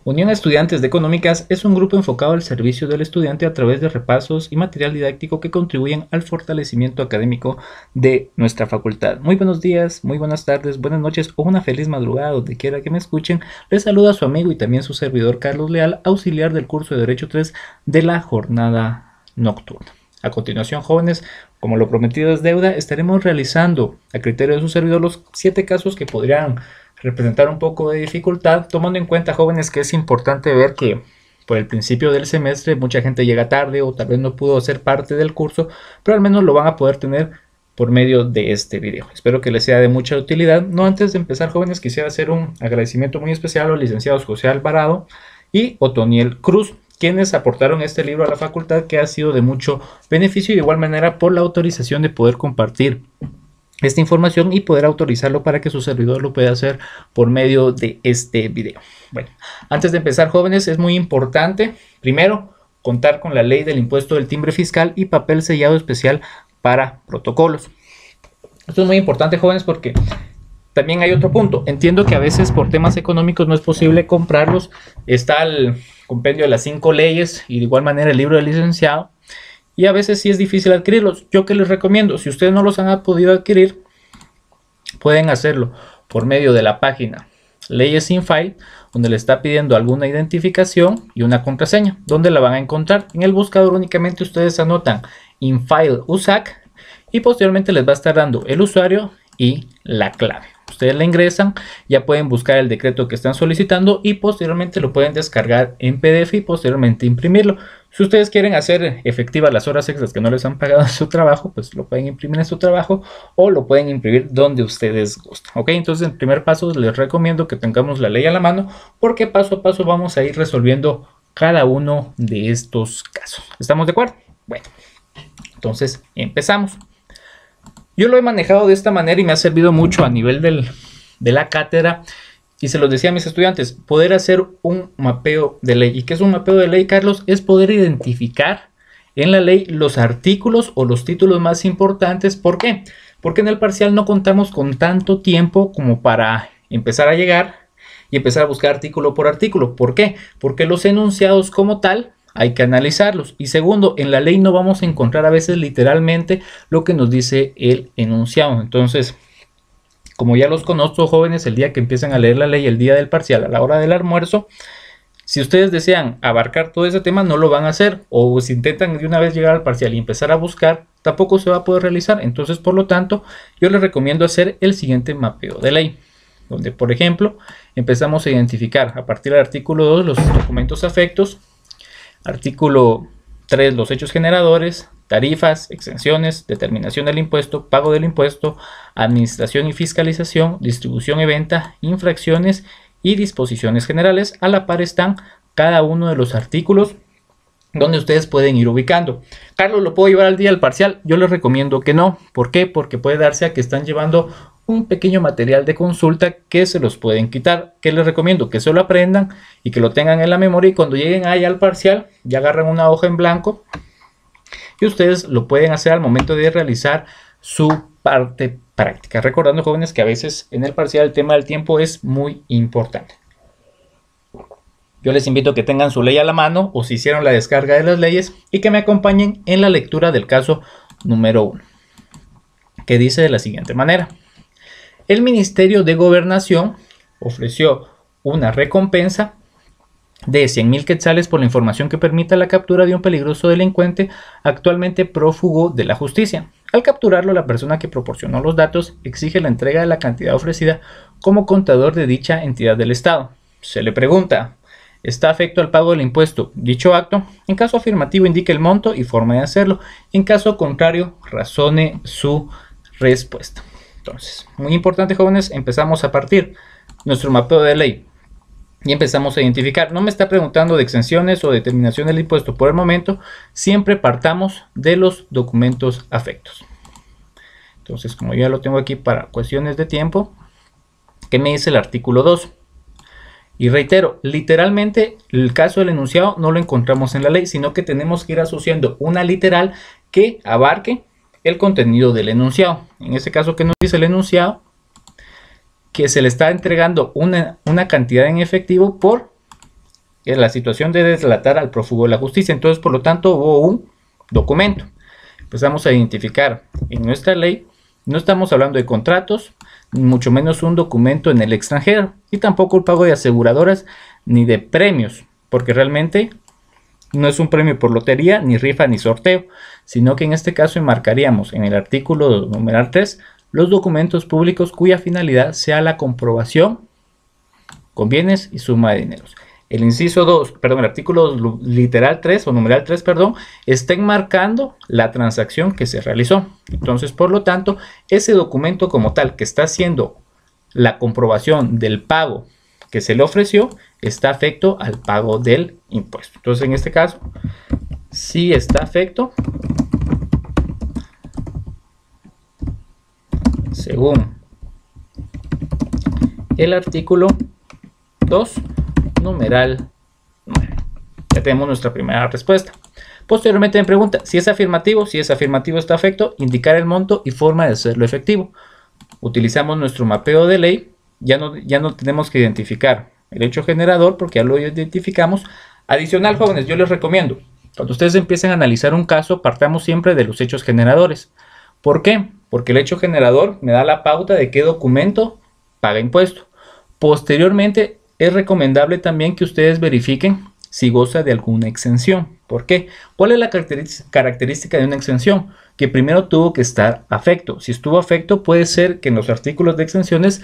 Unión de Estudiantes de Económicas es un grupo enfocado al servicio del estudiante a través de repasos y material didáctico que contribuyen al fortalecimiento académico de nuestra facultad. Muy buenos días, muy buenas tardes, buenas noches o una feliz madrugada donde quiera que me escuchen. Les saluda su amigo y también su servidor Carlos Leal, auxiliar del curso de Derecho 3 de la jornada nocturna. A continuación, jóvenes, como lo prometido es deuda, estaremos realizando a criterio de su servidor los 7 casos que podrían representar un poco de dificultad, tomando en cuenta, jóvenes, que es importante ver que por el principio del semestre mucha gente llega tarde o tal vez no pudo ser parte del curso, pero al menos lo van a poder tener por medio de este video. Espero que les sea de mucha utilidad. No antes de empezar, jóvenes, quisiera hacer un agradecimiento muy especial a los licenciados José Alvarado y Otoniel Cruz, quienes aportaron este libro a la facultad, que ha sido de mucho beneficio, y de igual manera por la autorización de poder compartir esta información y poder autorizarlo para que su servidor lo pueda hacer por medio de este video. Bueno, antes de empezar, jóvenes, es muy importante, primero, contar con la ley del impuesto del timbre fiscal y papel sellado especial para protocolos. Esto es muy importante, jóvenes, porque también hay otro punto. Entiendo que a veces por temas económicos no es posible comprarlos. Está el compendio de las 5 leyes y de igual manera el libro del licenciado. Y a veces sí es difícil adquirirlos. ¿Yo qué les recomiendo? Si ustedes no los han podido adquirir, pueden hacerlo por medio de la página Leyes in File, donde le está pidiendo alguna identificación y una contraseña. ¿Dónde la van a encontrar? En el buscador únicamente ustedes anotan InFile USAC y posteriormente les va a estar dando el usuario y la clave. Ustedes la ingresan, ya pueden buscar el decreto que están solicitando y posteriormente lo pueden descargar en PDF y posteriormente imprimirlo. Si ustedes quieren hacer efectivas las horas extras que no les han pagado en su trabajo, pues lo pueden imprimir en su trabajo o lo pueden imprimir donde ustedes gusten. Ok, entonces en primer paso les recomiendo que tengamos la ley a la mano, porque paso a paso vamos a ir resolviendo cada uno de estos casos. ¿Estamos de acuerdo? Bueno, entonces empezamos. Yo lo he manejado de esta manera y me ha servido mucho a nivel de la cátedra. Y se los decía a mis estudiantes, poder hacer un mapeo de ley. ¿Y qué es un mapeo de ley, Carlos? Es poder identificar en la ley los artículos o los títulos más importantes. ¿Por qué? Porque en el parcial no contamos con tanto tiempo como para empezar a llegar y empezar a buscar artículo por artículo. ¿Por qué? Porque los enunciados como tal hay que analizarlos. Y segundo, en la ley no vamos a encontrar a veces literalmente lo que nos dice el enunciado. Entonces, como ya los conozco, jóvenes, el día que empiezan a leer la ley, el día del parcial, a la hora del almuerzo, si ustedes desean abarcar todo ese tema, no lo van a hacer. O si intentan de una vez llegar al parcial y empezar a buscar, tampoco se va a poder realizar. Entonces, por lo tanto, yo les recomiendo hacer el siguiente mapeo de ley, donde, por ejemplo, empezamos a identificar a partir del artículo 2 los documentos afectos, artículo 3 los hechos generadores, tarifas, exenciones, determinación del impuesto, pago del impuesto, administración y fiscalización, distribución y venta, infracciones y disposiciones generales. A la par están cada uno de los artículos donde ustedes pueden ir ubicando. Carlos, ¿lo puedo llevar al día del parcial? Yo les recomiendo que no. ¿Por qué? Porque puede darse a que están llevando un pequeño material de consulta que se los pueden quitar. ¿Qué les recomiendo? Que se lo aprendan y que lo tengan en la memoria, y cuando lleguen allá al parcial ya agarran una hoja en blanco y ustedes lo pueden hacer al momento de realizar su parte práctica. Recordando, jóvenes, que a veces en el parcial el tema del tiempo es muy importante. Yo les invito a que tengan su ley a la mano o si hicieron la descarga de las leyes y que me acompañen en la lectura del caso número 1, que dice de la siguiente manera. El Ministerio de Gobernación ofreció una recompensa de 100,000 quetzales por la información que permita la captura de un peligroso delincuente actualmente prófugo de la justicia. Al capturarlo, la persona que proporcionó los datos exige la entrega de la cantidad ofrecida como contador de dicha entidad del Estado. Se le pregunta, ¿está afecto al pago del impuesto dicho acto? En caso afirmativo, indique el monto y forma de hacerlo. En caso contrario, razone su respuesta. Entonces, muy importante, jóvenes, empezamos a partir nuestro mapeo de ley y empezamos a identificar. No me está preguntando de exenciones o determinación del impuesto por el momento. Siempre partamos de los documentos afectos. Entonces, como ya lo tengo aquí para cuestiones de tiempo, ¿qué me dice el artículo 2? Y reitero, literalmente el caso del enunciado no lo encontramos en la ley, sino que tenemos que ir asociando una literal que abarque el contenido del enunciado. En este caso, que nos dice el enunciado, que se le está entregando una cantidad en efectivo por la situación de deslatar al prófugo de la justicia. Entonces, por lo tanto, hubo un documento. Empezamos a identificar en nuestra ley, no estamos hablando de contratos, mucho menos un documento en el extranjero, y tampoco el pago de aseguradoras ni de premios, porque realmente no es un premio por lotería, ni rifa, ni sorteo, sino que en este caso enmarcaríamos en el artículo numeral 3 los documentos públicos cuya finalidad sea la comprobación con bienes y suma de dineros. El inciso 2, perdón, el artículo literal 3 o numeral 3, perdón, está enmarcando la transacción que se realizó. Entonces, por lo tanto, ese documento como tal que está haciendo la comprobación del pago que se le ofreció está afecto al pago del impuesto. Entonces, en este caso, sí está afecto según el artículo 2, numeral 9. Ya tenemos nuestra primera respuesta. Posteriormente me pregunta si es afirmativo. Si es afirmativo está afecto, indicar el monto y forma de hacerlo efectivo. Utilizamos nuestro mapeo de ley. Ya no tenemos que identificar el hecho generador porque ya lo identificamos. Adicional, jóvenes, yo les recomiendo, cuando ustedes empiecen a analizar un caso, partamos siempre de los hechos generadores. ¿Por qué? Porque el hecho generador me da la pauta de qué documento paga impuesto. Posteriormente, es recomendable también que ustedes verifiquen si goza de alguna exención. ¿Por qué? ¿Cuál es la característica de una exención? Que primero tuvo que estar afecto. Si estuvo afecto, puede ser que en los artículos de exenciones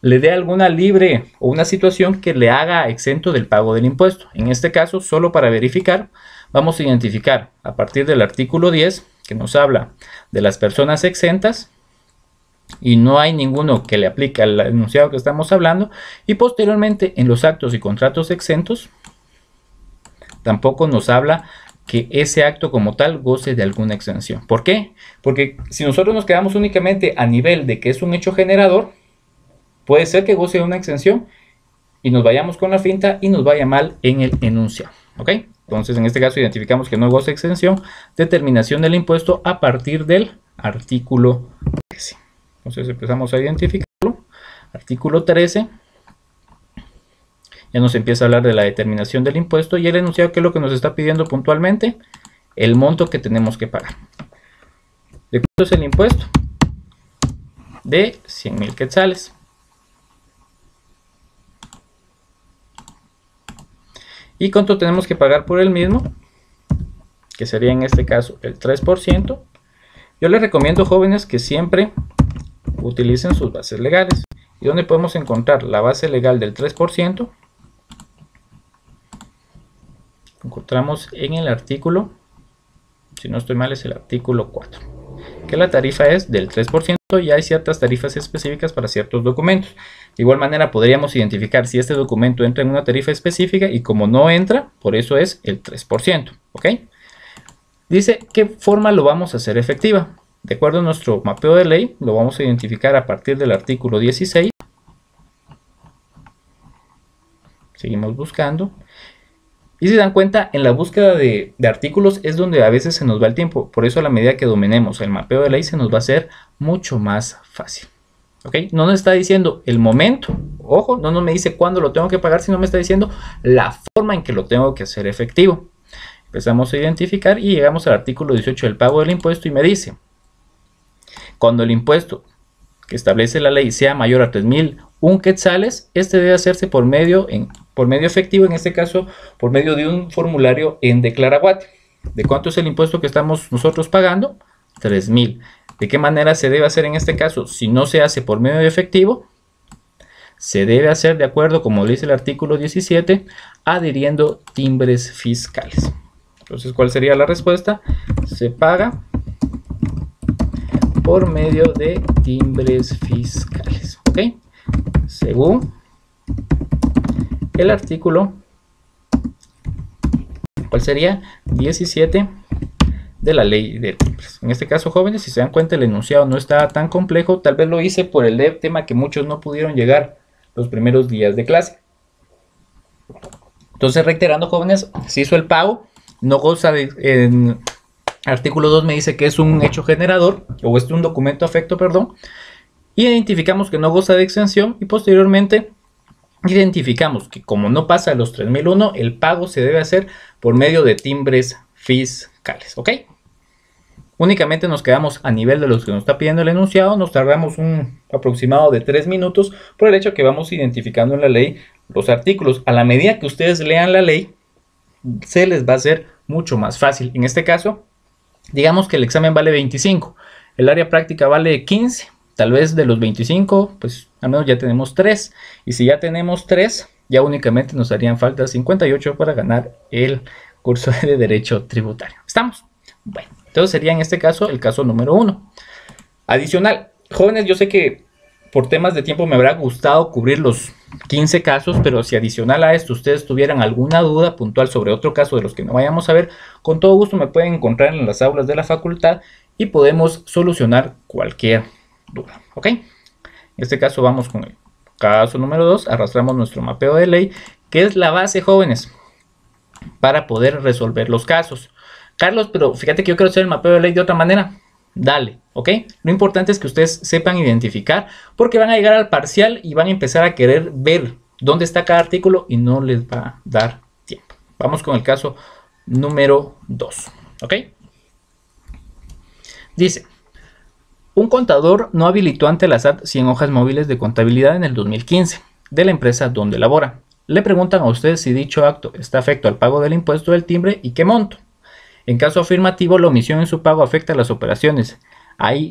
le dé alguna libre o una situación que le haga exento del pago del impuesto. En este caso, solo para verificar, vamos a identificar a partir del artículo 10, que nos habla de las personas exentas, y no hay ninguno que le aplique al enunciado que estamos hablando, y posteriormente en los actos y contratos exentos tampoco nos habla que ese acto como tal goce de alguna exención. ¿Por qué? Porque si nosotros nos quedamos únicamente a nivel de que es un hecho generador, puede ser que goce de una exención y nos vayamos con la finta y nos vaya mal en el enunciado. ¿Ok? Entonces en este caso identificamos que no goza de exención, determinación del impuesto a partir del artículo 13. Entonces empezamos a identificarlo. Artículo 13. Ya nos empieza a hablar de la determinación del impuesto y el enunciado, que es lo que nos está pidiendo puntualmente, el monto que tenemos que pagar. ¿De cuánto es el impuesto? De 100,000 quetzales. ¿Y cuánto tenemos que pagar por el mismo? Que sería en este caso el 3%. Yo les recomiendo, jóvenes, que siempre utilicen sus bases legales. ¿Y dónde podemos encontrar la base legal del 3%? Encontramos en el artículo, si no estoy mal, es el artículo 4, que la tarifa es del 3% y hay ciertas tarifas específicas para ciertos documentos. De igual manera podríamos identificar si este documento entra en una tarifa específica y como no entra, por eso es el 3%. ¿Ok? Dice qué forma lo vamos a hacer efectiva. De acuerdo a nuestro mapeo de ley, lo vamos a identificar a partir del artículo 16. Seguimos buscando. Y si se dan cuenta, en la búsqueda de artículos es donde a veces se nos va el tiempo. Por eso a la medida que dominemos el mapeo de ley se nos va a hacer mucho más fácil. ¿Ok? No nos está diciendo el momento. Ojo, no me dice cuándo lo tengo que pagar, sino me está diciendo la forma en que lo tengo que hacer efectivo. Empezamos a identificar y llegamos al artículo 18 del pago del impuesto y me dice: cuando el impuesto que establece la ley sea mayor a 3,001 quetzales, este debe hacerse por medio efectivo, en este caso por medio de un formulario en Declaraguate. ¿De cuánto es el impuesto que estamos nosotros pagando? 3,000. ¿De qué manera se debe hacer en este caso? Si no se hace por medio de efectivo, se debe hacer de acuerdo, como dice el artículo 17, adhiriendo timbres fiscales. Entonces, ¿cuál sería la respuesta? Se paga por medio de timbres fiscales. ¿Ok? Según el artículo, ¿cuál sería? 17 de la ley de timbres. En este caso, jóvenes, si se dan cuenta, el enunciado no está tan complejo. Tal vez lo hice por el tema que muchos no pudieron llegar los primeros días de clase. Entonces, reiterando, jóvenes, se hizo el pago, no goza de... En artículo 2 me dice que es un hecho generador, o es un documento afecto, perdón. Y identificamos que no goza de exención y posteriormente identificamos que como no pasa de los 3001, el pago se debe hacer por medio de timbres fiscales, ¿ok? Únicamente nos quedamos a nivel de los que nos está pidiendo el enunciado, nos tardamos un aproximado de 3 minutos por el hecho que vamos identificando en la ley los artículos. A la medida que ustedes lean la ley, se les va a hacer mucho más fácil. En este caso, digamos que el examen vale 25, el área práctica vale 15, tal vez de los 25, pues al menos ya tenemos 3, y si ya tenemos 3, ya únicamente nos harían falta 58 para ganar el curso de Derecho Tributario. ¿Estamos? Bueno, entonces sería en este caso el caso número 1. Adicional, jóvenes, yo sé que por temas de tiempo me habrá gustado cubrir los 15 casos, pero si adicional a esto ustedes tuvieran alguna duda puntual sobre otro caso de los que no vayamos a ver, con todo gusto me pueden encontrar en las aulas de la facultad y podemos solucionar cualquier duda, ¿ok? En este caso vamos con el caso número 2, arrastramos nuestro mapeo de ley, que es la base, jóvenes, para poder resolver los casos. Carlos, pero fíjate que yo quiero hacer el mapeo de ley de otra manera. Dale, ¿ok? Lo importante es que ustedes sepan identificar, porque van a llegar al parcial y van a empezar a querer ver dónde está cada artículo y no les va a dar tiempo. Vamos con el caso número 2, ¿ok? Dice, un contador no habilitó ante la SAT 100 hojas móviles de contabilidad en el 2015 de la empresa donde labora. Le preguntan a ustedes si dicho acto está afecto al pago del impuesto del timbre y qué monto. En caso afirmativo, la omisión en su pago afecta a las operaciones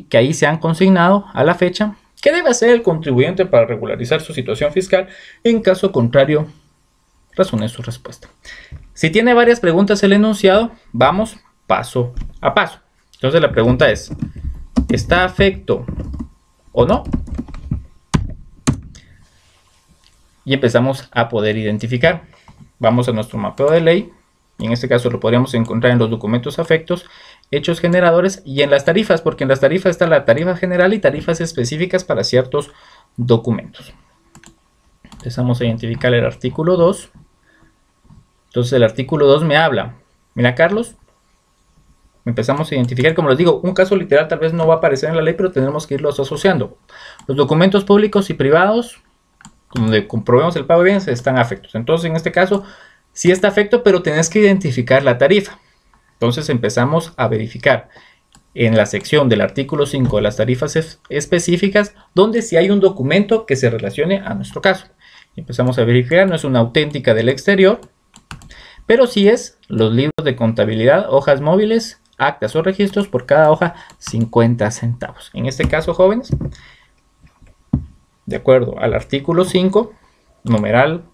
que ahí se han consignado a la fecha. ¿Qué debe hacer el contribuyente para regularizar su situación fiscal? En caso contrario, razone su respuesta. Si tiene varias preguntas el enunciado, vamos paso a paso. Entonces la pregunta es, ¿está afecto o no? Y empezamos a poder identificar. Vamos a nuestro mapeo de ley. En este caso lo podríamos encontrar en los documentos afectos, hechos generadores y en las tarifas, porque en las tarifas está la tarifa general y tarifas específicas para ciertos documentos. Empezamos a identificar el artículo 2. Entonces el artículo 2 me habla. Mira, Carlos, empezamos a identificar, como les digo, un caso literal tal vez no va a aparecer en la ley, pero tendremos que irlos asociando. Los documentos públicos y privados, donde comprobemos el pago de bienes, están afectos. Entonces en este caso sí está afecto, pero tenés que identificar la tarifa. Entonces empezamos a verificar en la sección del artículo 5 de las tarifas específicas, donde si hay un documento que se relacione a nuestro caso. Empezamos a verificar, no es una auténtica del exterior, pero sí es los libros de contabilidad, hojas móviles, actas o registros, por cada hoja 50 centavos. En este caso, jóvenes, de acuerdo al artículo 5, numeral,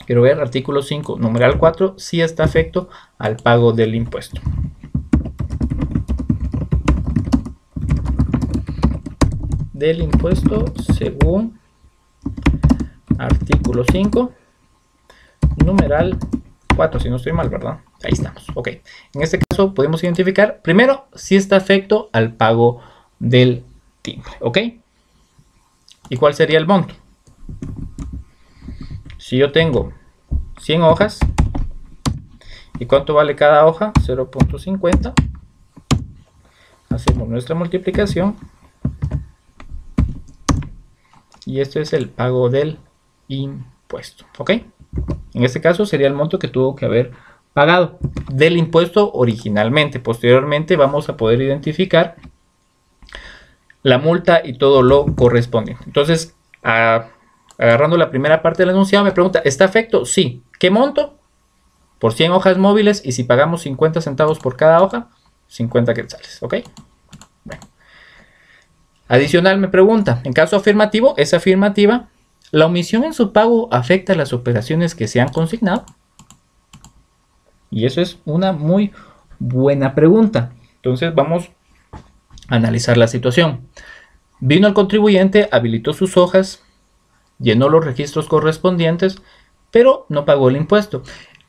quiero ver, artículo 5, numeral 4, sí está afecto al pago del impuesto. Del impuesto según artículo 5, numeral 4, si no estoy mal, ¿verdad? Ahí estamos, ok. En este caso podemos identificar, primero, si está afecto al pago del timbre, ¿ok? ¿Y cuál sería el monto? Si yo tengo 100 hojas, ¿y cuánto vale cada hoja? 0.50. Hacemos nuestra multiplicación. Y esto es el pago del impuesto, ¿ok? En este caso sería el monto que tuvo que haber pagado del impuesto originalmente. Posteriormente vamos a poder identificar la multa y todo lo correspondiente. Entonces, agarrando la primera parte del enunciado, me pregunta, ¿está afecto? Sí. ¿Qué monto? Por 100 hojas móviles, y si pagamos 50 centavos por cada hoja, 50 quetzales, ¿ok? Bueno. Adicional me pregunta, en caso afirmativo, es afirmativa, ¿la omisión en su pago afecta las operaciones que se han consignado? Y eso es una muy buena pregunta. Entonces vamos a analizar la situación. Vino el contribuyente, habilitó sus hojas, llenó los registros correspondientes, pero no pagó el impuesto.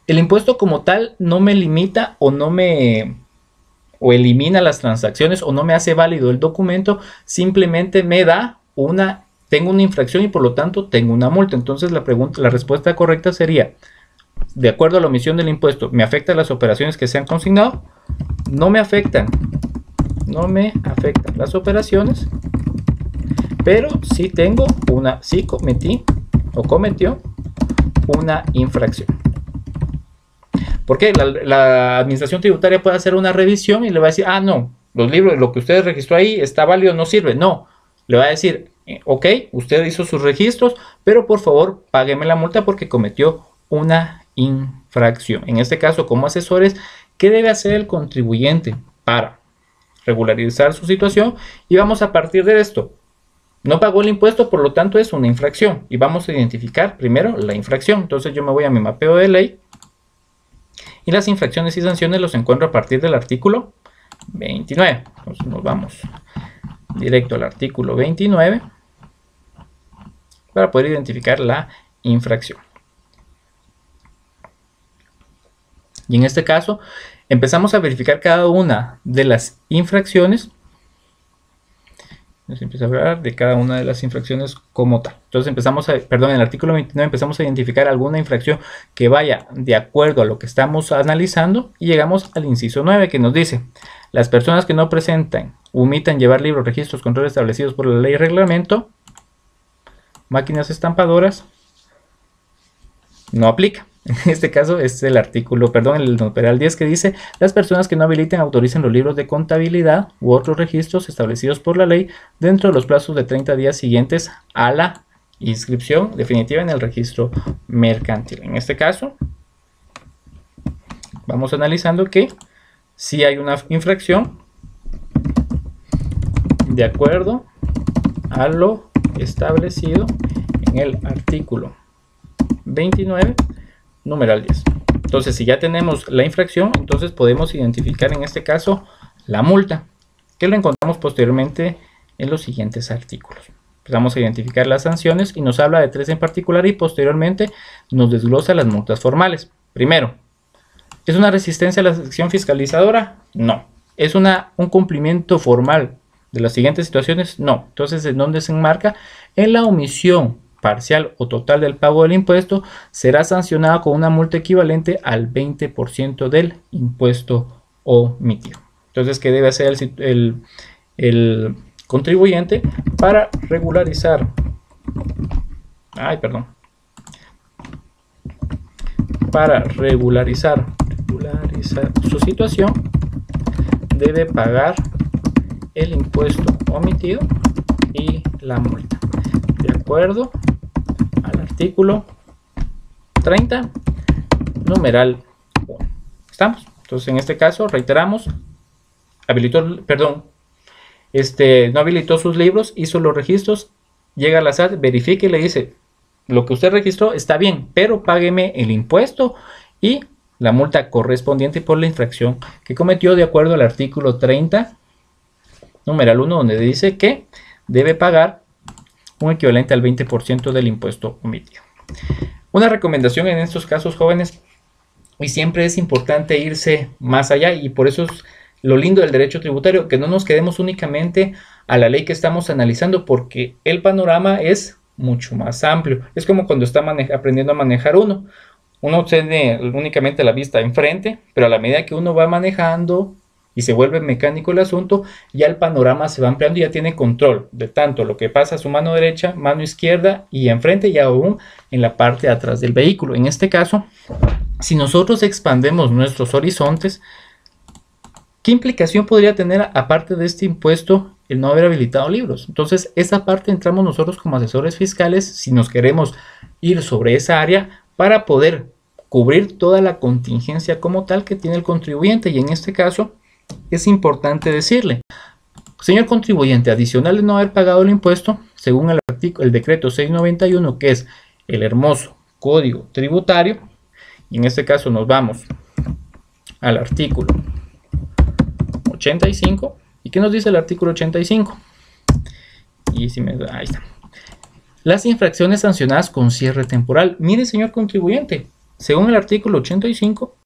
El impuesto como tal no me limita o elimina las transacciones o no me hace válido el documento, simplemente me da tengo una infracción y por lo tanto tengo una multa. Entonces la respuesta correcta sería, de acuerdo a la omisión del impuesto, ¿me afectan las operaciones que se han consignado? No me afectan las operaciones, pero sí cometí o cometió una infracción. Porque la administración tributaria puede hacer una revisión y le va a decir, ah, no, los libros, lo que usted registró ahí está válido, no sirve. No, le va a decir, ok, usted hizo sus registros, pero por favor págueme la multa porque cometió una infracción. En este caso, como asesores, ¿qué debe hacer el contribuyente para regularizar su situación? Y vamos a partir de esto. No pagó el impuesto, por lo tanto es una infracción. Y vamos a identificar primero la infracción. Entonces yo me voy a mi mapeo de ley. Y las infracciones y sanciones los encuentro a partir del artículo 29. Entonces nos vamos directo al artículo 29 para poder identificar la infracción. Y en este caso empezamos a verificar cada una de las infracciones. Nos empieza a hablar de cada una de las infracciones como tal. Entonces empezamos a, en el artículo 29 empezamos a identificar alguna infracción que vaya de acuerdo a lo que estamos analizando y llegamos al inciso 9 que nos dice: las personas que no presentan, omitan llevar libros, registros, controles establecidos por la ley y reglamento, máquinas estampadoras, no aplica. En este caso es el artículo, el numeral 10 que dice: las personas que no habiliten, autoricen los libros de contabilidad u otros registros establecidos por la ley dentro de los plazos de 30 días siguientes a la inscripción definitiva en el registro mercantil. En este caso vamos analizando que si hay una infracción de acuerdo a lo establecido en el artículo 29 numeral 10. Entonces, si ya tenemos la infracción, entonces podemos identificar en este caso la multa, que lo encontramos posteriormente en los siguientes artículos. Vamos a identificar las sanciones y nos habla de 3 en particular y posteriormente nos desglosa las multas formales. Primero, ¿es una resistencia a la sección fiscalizadora? No. ¿Es un cumplimiento formal de las siguientes situaciones? No. Entonces, ¿en dónde se enmarca? En la omisión parcial o total del pago del impuesto, será sancionado con una multa equivalente al 20% del impuesto omitido. Entonces, ¿qué debe hacer el contribuyente para regularizar? Para regularizar su situación, debe pagar el impuesto omitido y la multa, de acuerdo al artículo 30, numeral 1. ¿Estamos? Entonces, en este caso, reiteramos, no habilitó sus libros, hizo los registros, llega a la SAT, verifica y le dice: lo que usted registró está bien, pero págueme el impuesto y la multa correspondiente por la infracción que cometió de acuerdo al artículo 30, numeral 1, donde dice que debe pagar un equivalente al 20% del impuesto omitido. Una recomendación en estos casos, jóvenes, y siempre es importante irse más allá, y por eso es lo lindo del derecho tributario, que no nos quedemos únicamente a la ley que estamos analizando, porque el panorama es mucho más amplio. Es como cuando está aprendiendo a manejar uno tiene únicamente la vista enfrente, pero a la medida que uno va manejando y se vuelve mecánico el asunto, ya el panorama se va ampliando y ya tiene control de tanto lo que pasa a su mano derecha, mano izquierda y enfrente, y aún en la parte de atrás del vehículo. En este caso, si nosotros expandemos nuestros horizontes, ¿qué implicación podría tener, aparte de este impuesto, el no haber habilitado libros? Entonces, esa parte entramos nosotros como asesores fiscales, si nos queremos ir sobre esa área, para poder cubrir toda la contingencia como tal que tiene el contribuyente. Y en este caso, es importante decirle: señor contribuyente, adicional de no haber pagado el impuesto, según el decreto 691, que es el hermoso Código Tributario, y en este caso nos vamos al artículo 85. ¿Y qué nos dice el artículo 85? Ahí está. Las infracciones sancionadas con cierre temporal. Mire, señor contribuyente, según el artículo 85,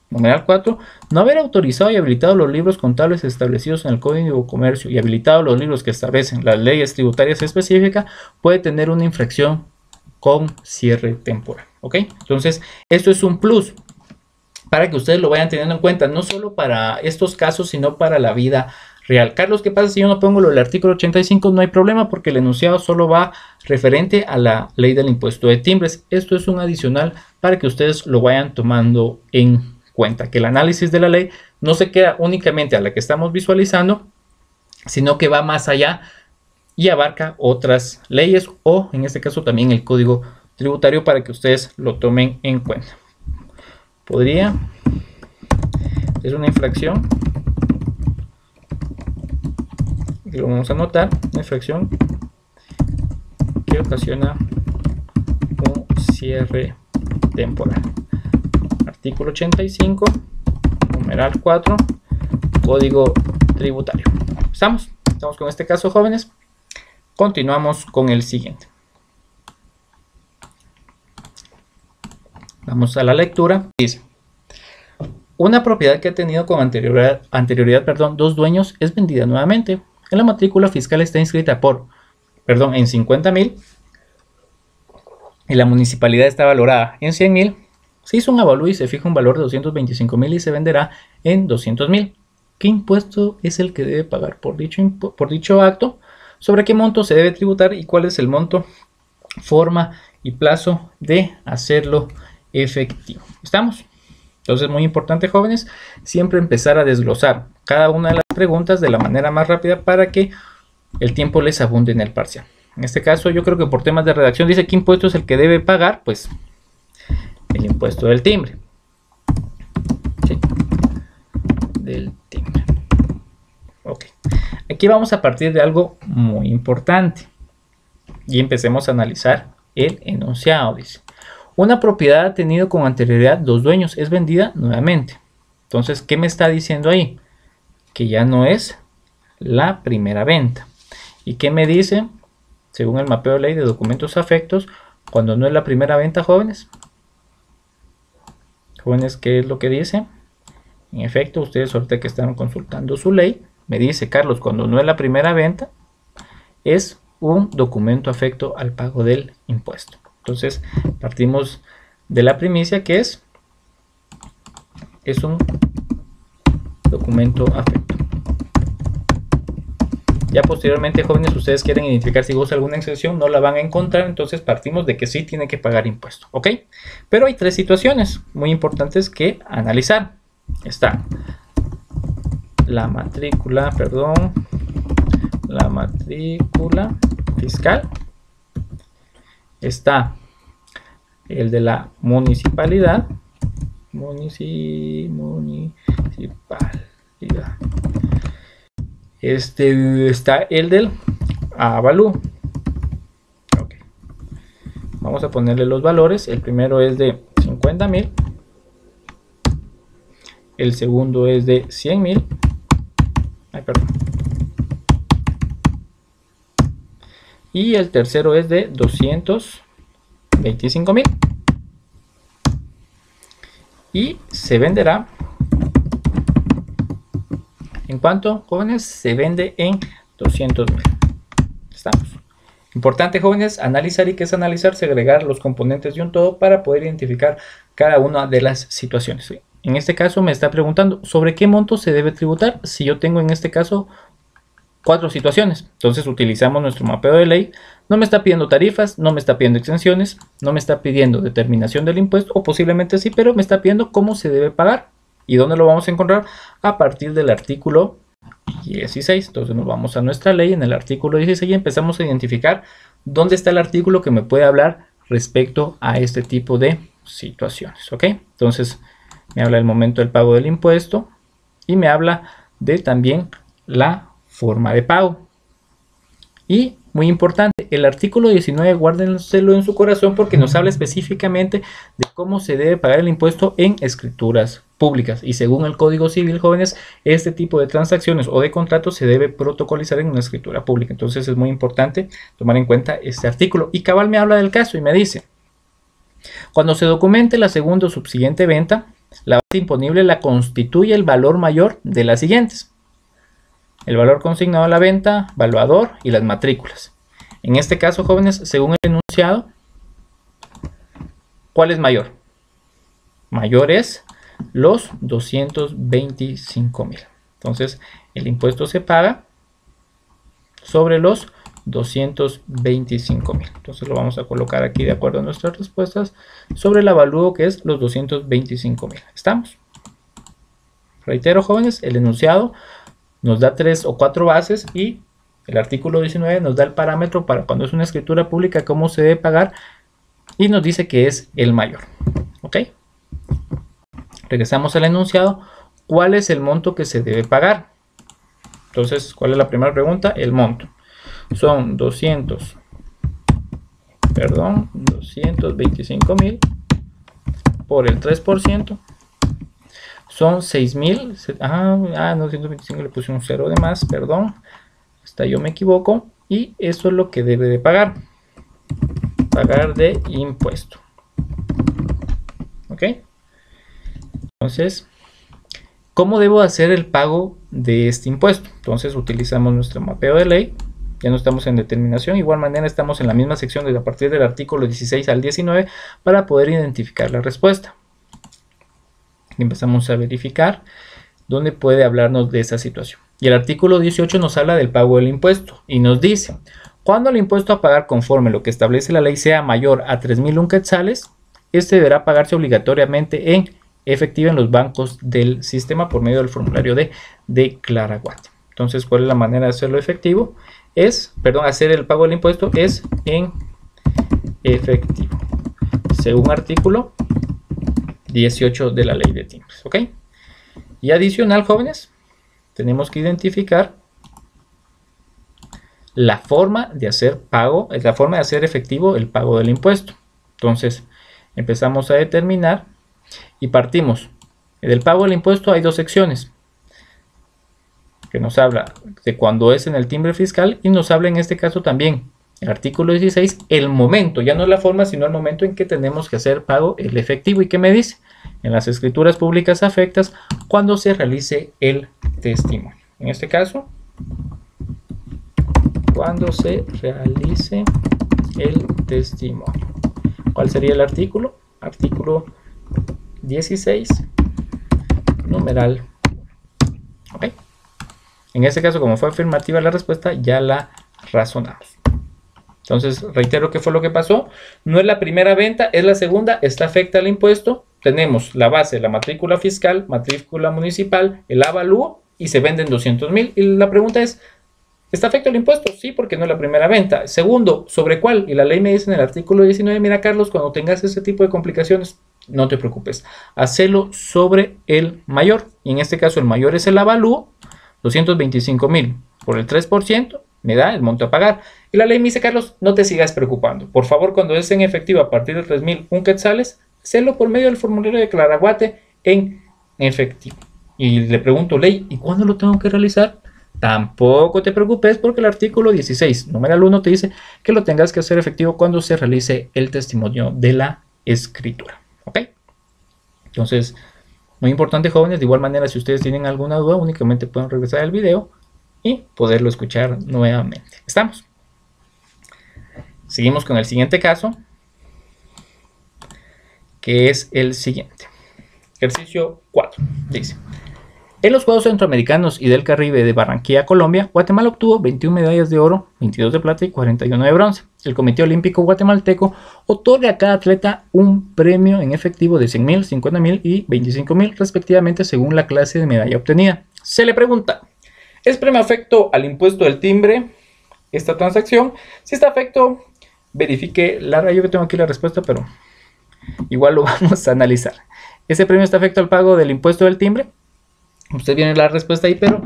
numeral 4, no haber autorizado y habilitado los libros contables establecidos en el Código de Comercio y habilitado los libros que establecen las leyes tributarias específicas, puede tener una infracción con cierre temporal. ¿Ok? Entonces, esto es un plus para que ustedes lo vayan teniendo en cuenta, no solo para estos casos, sino para la vida real. Carlos, ¿qué pasa si yo no pongo lo del artículo 85? No hay problema porque el enunciado solo va referente a la ley del impuesto de timbres. Esto es un adicional para que ustedes lo vayan tomando en cuenta, que el análisis de la ley no se queda únicamente a la que estamos visualizando, sino que va más allá y abarca otras leyes o en este caso también el código tributario para que ustedes lo tomen en cuenta. Es una infracción, y lo vamos a anotar, una infracción que ocasiona un cierre temporal. Artículo 85, numeral 4, código tributario. ¿Estamos con este caso, jóvenes? Continuamos con el siguiente. Vamos a la lectura. Dice: una propiedad que ha tenido con anterioridad, dos dueños es vendida nuevamente. En la matrícula fiscal está inscrita en 50,000 y la municipalidad está valorada en 100,000. Se hizo un avalúo y se fija un valor de 225,000 y se venderá en 200,000. ¿Qué impuesto es el que debe pagar por dicho acto? ¿Sobre qué monto se debe tributar y cuál es el monto, forma y plazo de hacerlo efectivo? ¿Estamos? Entonces, muy importante, jóvenes, siempre empezar a desglosar cada una de las preguntas de la manera más rápida para que el tiempo les abunde en el parcial. En este caso, yo creo que por temas de redacción dice qué impuesto es el que debe pagar, pues el impuesto del timbre. Sí, del timbre. Ok. Aquí vamos a partir de algo muy importante y empecemos a analizar el enunciado. Dice: una propiedad ha tenido con anterioridad dos dueños, es vendida nuevamente. Entonces, ¿qué me está diciendo ahí? Que ya no es la primera venta. ¿Y qué me dice? Según el mapeo de ley de documentos afectos, cuando no es la primera venta, jóvenes. Jóvenes, ¿qué es lo que dice? En efecto, ustedes ahorita que están consultando su ley, me dice, Carlos, cuando no es la primera venta, es un documento afecto al pago del impuesto. Entonces, partimos de la primicia que es un documento afecto. Ya posteriormente, jóvenes, ustedes quieren identificar si goza alguna excepción, no la van a encontrar, entonces partimos de que sí tiene que pagar impuesto, ¿ok? Pero hay tres situaciones muy importantes que analizar. Está la matrícula fiscal. Está el de la municipalidad. Está el del avalúo. Okay. Vamos a ponerle los valores. El primero es de 50,000. El segundo es de 100,000. Y el tercero es de 225,000. Y se venderá. ¿En cuánto, jóvenes? Se vende en 200,000. Estamos. Importante, jóvenes, analizar. ¿Y qué es analizar? Segregar los componentes de un todo para poder identificar cada una de las situaciones. En este caso me está preguntando sobre qué monto se debe tributar. Si yo tengo en este caso 4 situaciones, entonces utilizamos nuestro mapeo de ley. No me está pidiendo tarifas, no me está pidiendo exenciones, no me está pidiendo determinación del impuesto, o posiblemente sí, pero me está pidiendo cómo se debe pagar. ¿Y dónde lo vamos a encontrar? A partir del artículo 16. Entonces nos vamos a nuestra ley, en el artículo 16, y empezamos a identificar dónde está el artículo que me puede hablar respecto a este tipo de situaciones, ¿ok? Entonces me habla del momento del pago del impuesto y me habla de también la forma de pago. Y muy importante, el artículo 19, guárdenselo en su corazón porque nos habla específicamente de cómo se debe pagar el impuesto en escrituras públicas. Y según el Código Civil, jóvenes, este tipo de transacciones o de contratos se debe protocolizar en una escritura pública. Entonces es muy importante tomar en cuenta este artículo. Y cabal me habla del caso y me dice: cuando se documente la segunda o subsiguiente venta, la base imponible la constituye el valor mayor de las siguientes: el valor consignado a la venta, valuador y las matrículas. En este caso, jóvenes, según el enunciado, ¿cuál es mayor? Mayor es los 225,000. Entonces el impuesto se paga sobre los 225.000. Entonces lo vamos a colocar aquí de acuerdo a nuestras respuestas sobre el avalúo que es los 225.000. ¿Estamos? Reitero, jóvenes, el enunciado nos da 3 o 4 bases y el artículo 19 nos da el parámetro para cuando es una escritura pública cómo se debe pagar y nos dice que es el mayor. ¿Ok? Regresamos al enunciado. ¿Cuál es el monto que se debe pagar? Entonces, ¿cuál es la primera pregunta? El monto. Son 225.000 por el 3%. Son 6.000. No, 225 le puse un 0 de más, perdón. Hasta yo me equivoco. Y eso es lo que debe de pagar. Pagar de impuesto. ¿Ok? Entonces, ¿cómo debo hacer el pago de este impuesto? Entonces utilizamos nuestro mapeo de ley. Ya no estamos en determinación. De igual manera estamos en la misma sección desde a partir del artículo 16 al 19 para poder identificar la respuesta. Y empezamos a verificar dónde puede hablarnos de esa situación. Y el artículo 18 nos habla del pago del impuesto y nos dice, cuando el impuesto a pagar conforme lo que establece la ley sea mayor a 3.001 quetzales, este deberá pagarse obligatoriamente en efectivo en los bancos del sistema por medio del formulario de Claraguate. Entonces, ¿cuál es la manera de hacerlo efectivo? Hacer el pago del impuesto es en efectivo, según artículo 18 de la ley de timbres. ¿Ok? Y adicional, jóvenes, tenemos que identificar la forma de hacer pago, la forma de hacer efectivo el pago del impuesto. Entonces, empezamos a determinar y partimos. Del pago del impuesto hay dos secciones que nos habla de cuando es en el timbre fiscal y nos habla en este caso también el artículo 16, el momento, ya no la forma, sino el momento en que tenemos que hacer pago el efectivo. ¿Y qué me dice? En las escrituras públicas afectas cuando se realice el testimonio. En este caso, cuando se realice el testimonio. ¿Cuál sería el artículo? Artículo 16, numeral. ¿Ok? En este caso, como fue afirmativa la respuesta, ya la razonamos. Entonces, reitero qué fue lo que pasó. No es la primera venta, es la segunda. Está afecta al impuesto. Tenemos la base, la matrícula fiscal, matrícula municipal, el avalúo y se venden 200.000. Y la pregunta es, ¿está afecto al impuesto? Sí, porque no es la primera venta. Segundo, ¿sobre cuál? Y la ley me dice en el artículo 19, mira Carlos, cuando tengas ese tipo de complicaciones, no te preocupes. Hacelo sobre el mayor. Y en este caso el mayor es el avalúo. 225.000 por el 3% me da el monto a pagar. Y la ley me dice, Carlos, no te sigas preocupando. Por favor, cuando es en efectivo a partir de 3.001 quetzales, hacelo por medio del formulario de Claraguate en efectivo. Y le pregunto, ley, ¿y cuándo lo tengo que realizar? Tampoco te preocupes porque el artículo 16, numeral 1, te dice que lo tengas que hacer efectivo cuando se realice el testimonio de la escritura. ¿Ok? Entonces, muy importante, jóvenes, de igual manera, si ustedes tienen alguna duda, únicamente pueden regresar al video y poderlo escuchar nuevamente. ¿Estamos? Seguimos con el siguiente caso, que es el siguiente. Ejercicio 4. Dice, en los Juegos Centroamericanos y del Caribe de Barranquilla, Colombia, Guatemala obtuvo 21 medallas de oro, 22 de plata y 41 de bronce. El Comité Olímpico Guatemalteco otorga a cada atleta un premio en efectivo de 100.000, 50.000 y 25.000 respectivamente según la clase de medalla obtenida. Se le pregunta, ¿es premio afecto al impuesto del timbre esta transacción? Si está afecto, verifique yo que tengo aquí la respuesta, pero igual lo vamos a analizar. ¿Ese premio está afecto al pago del impuesto del timbre? Usted viene la respuesta ahí, pero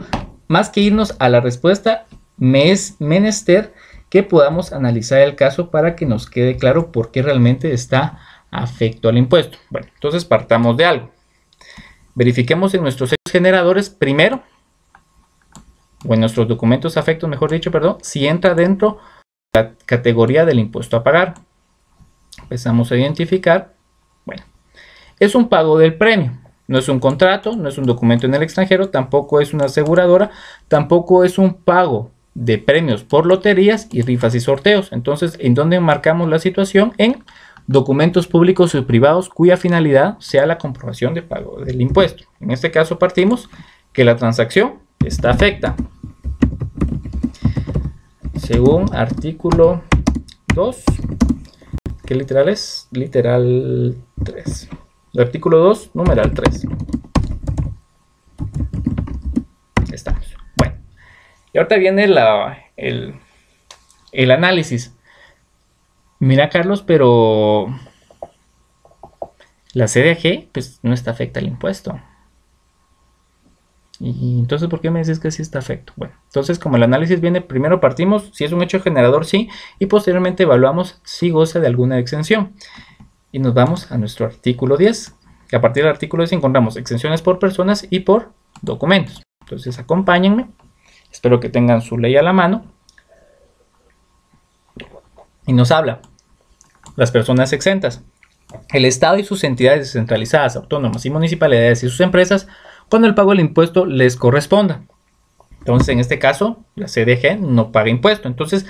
más que irnos a la respuesta, me es menester que podamos analizar el caso para que nos quede claro por qué realmente está afecto al impuesto. Bueno, entonces partamos de algo. Verifiquemos en nuestros hechos generadores primero, o en nuestros documentos afectos, mejor dicho, perdón, si entra dentro de la categoría del impuesto a pagar. Empezamos a identificar, bueno, es un pago del premio. No es un contrato, no es un documento en el extranjero, tampoco es una aseguradora, tampoco es un pago de premios por loterías y rifas y sorteos. Entonces, ¿en dónde marcamos la situación? En documentos públicos y privados cuya finalidad sea la comprobación de pago del impuesto. En este caso partimos que la transacción esta afecta. Según artículo 2, ¿qué literal es? Literal 3. El artículo 2, numeral 3. Estamos. Bueno, y ahorita viene el análisis. Mira, Carlos, pero la CDG pues no está afecta al impuesto. Y entonces, ¿por qué me dices que sí está afecto? Bueno, entonces como el análisis viene, primero partimos si es un hecho generador, sí, y posteriormente evaluamos si goza de alguna exención. Y nos vamos a nuestro artículo 10, que a partir del artículo 10 encontramos exenciones por personas y por documentos. Entonces acompáñenme, espero que tengan su ley a la mano. Y nos habla, las personas exentas, el Estado y sus entidades descentralizadas, autónomas y municipalidades y sus empresas, cuando el pago del impuesto les corresponda. Entonces, en este caso, la CDG no paga impuesto. Entonces,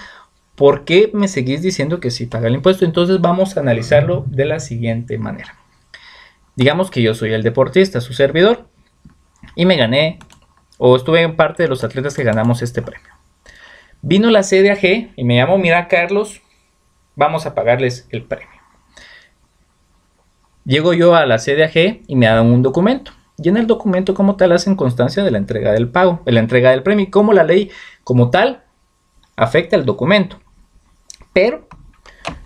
¿por qué me seguís diciendo que sí paga el impuesto? Entonces, vamos a analizarlo de la siguiente manera. Digamos que yo soy el deportista, su servidor, y me gané, o estuve en parte de los atletas que ganamos este premio. Vino la CDAG y me llamó, mira, Carlos, vamos a pagarles el premio. Llego yo a la CDAG y me dan un documento. Y en el documento como tal hacen constancia de la entrega del pago, de la entrega del premio, y como la ley como tal afecta al documento. Pero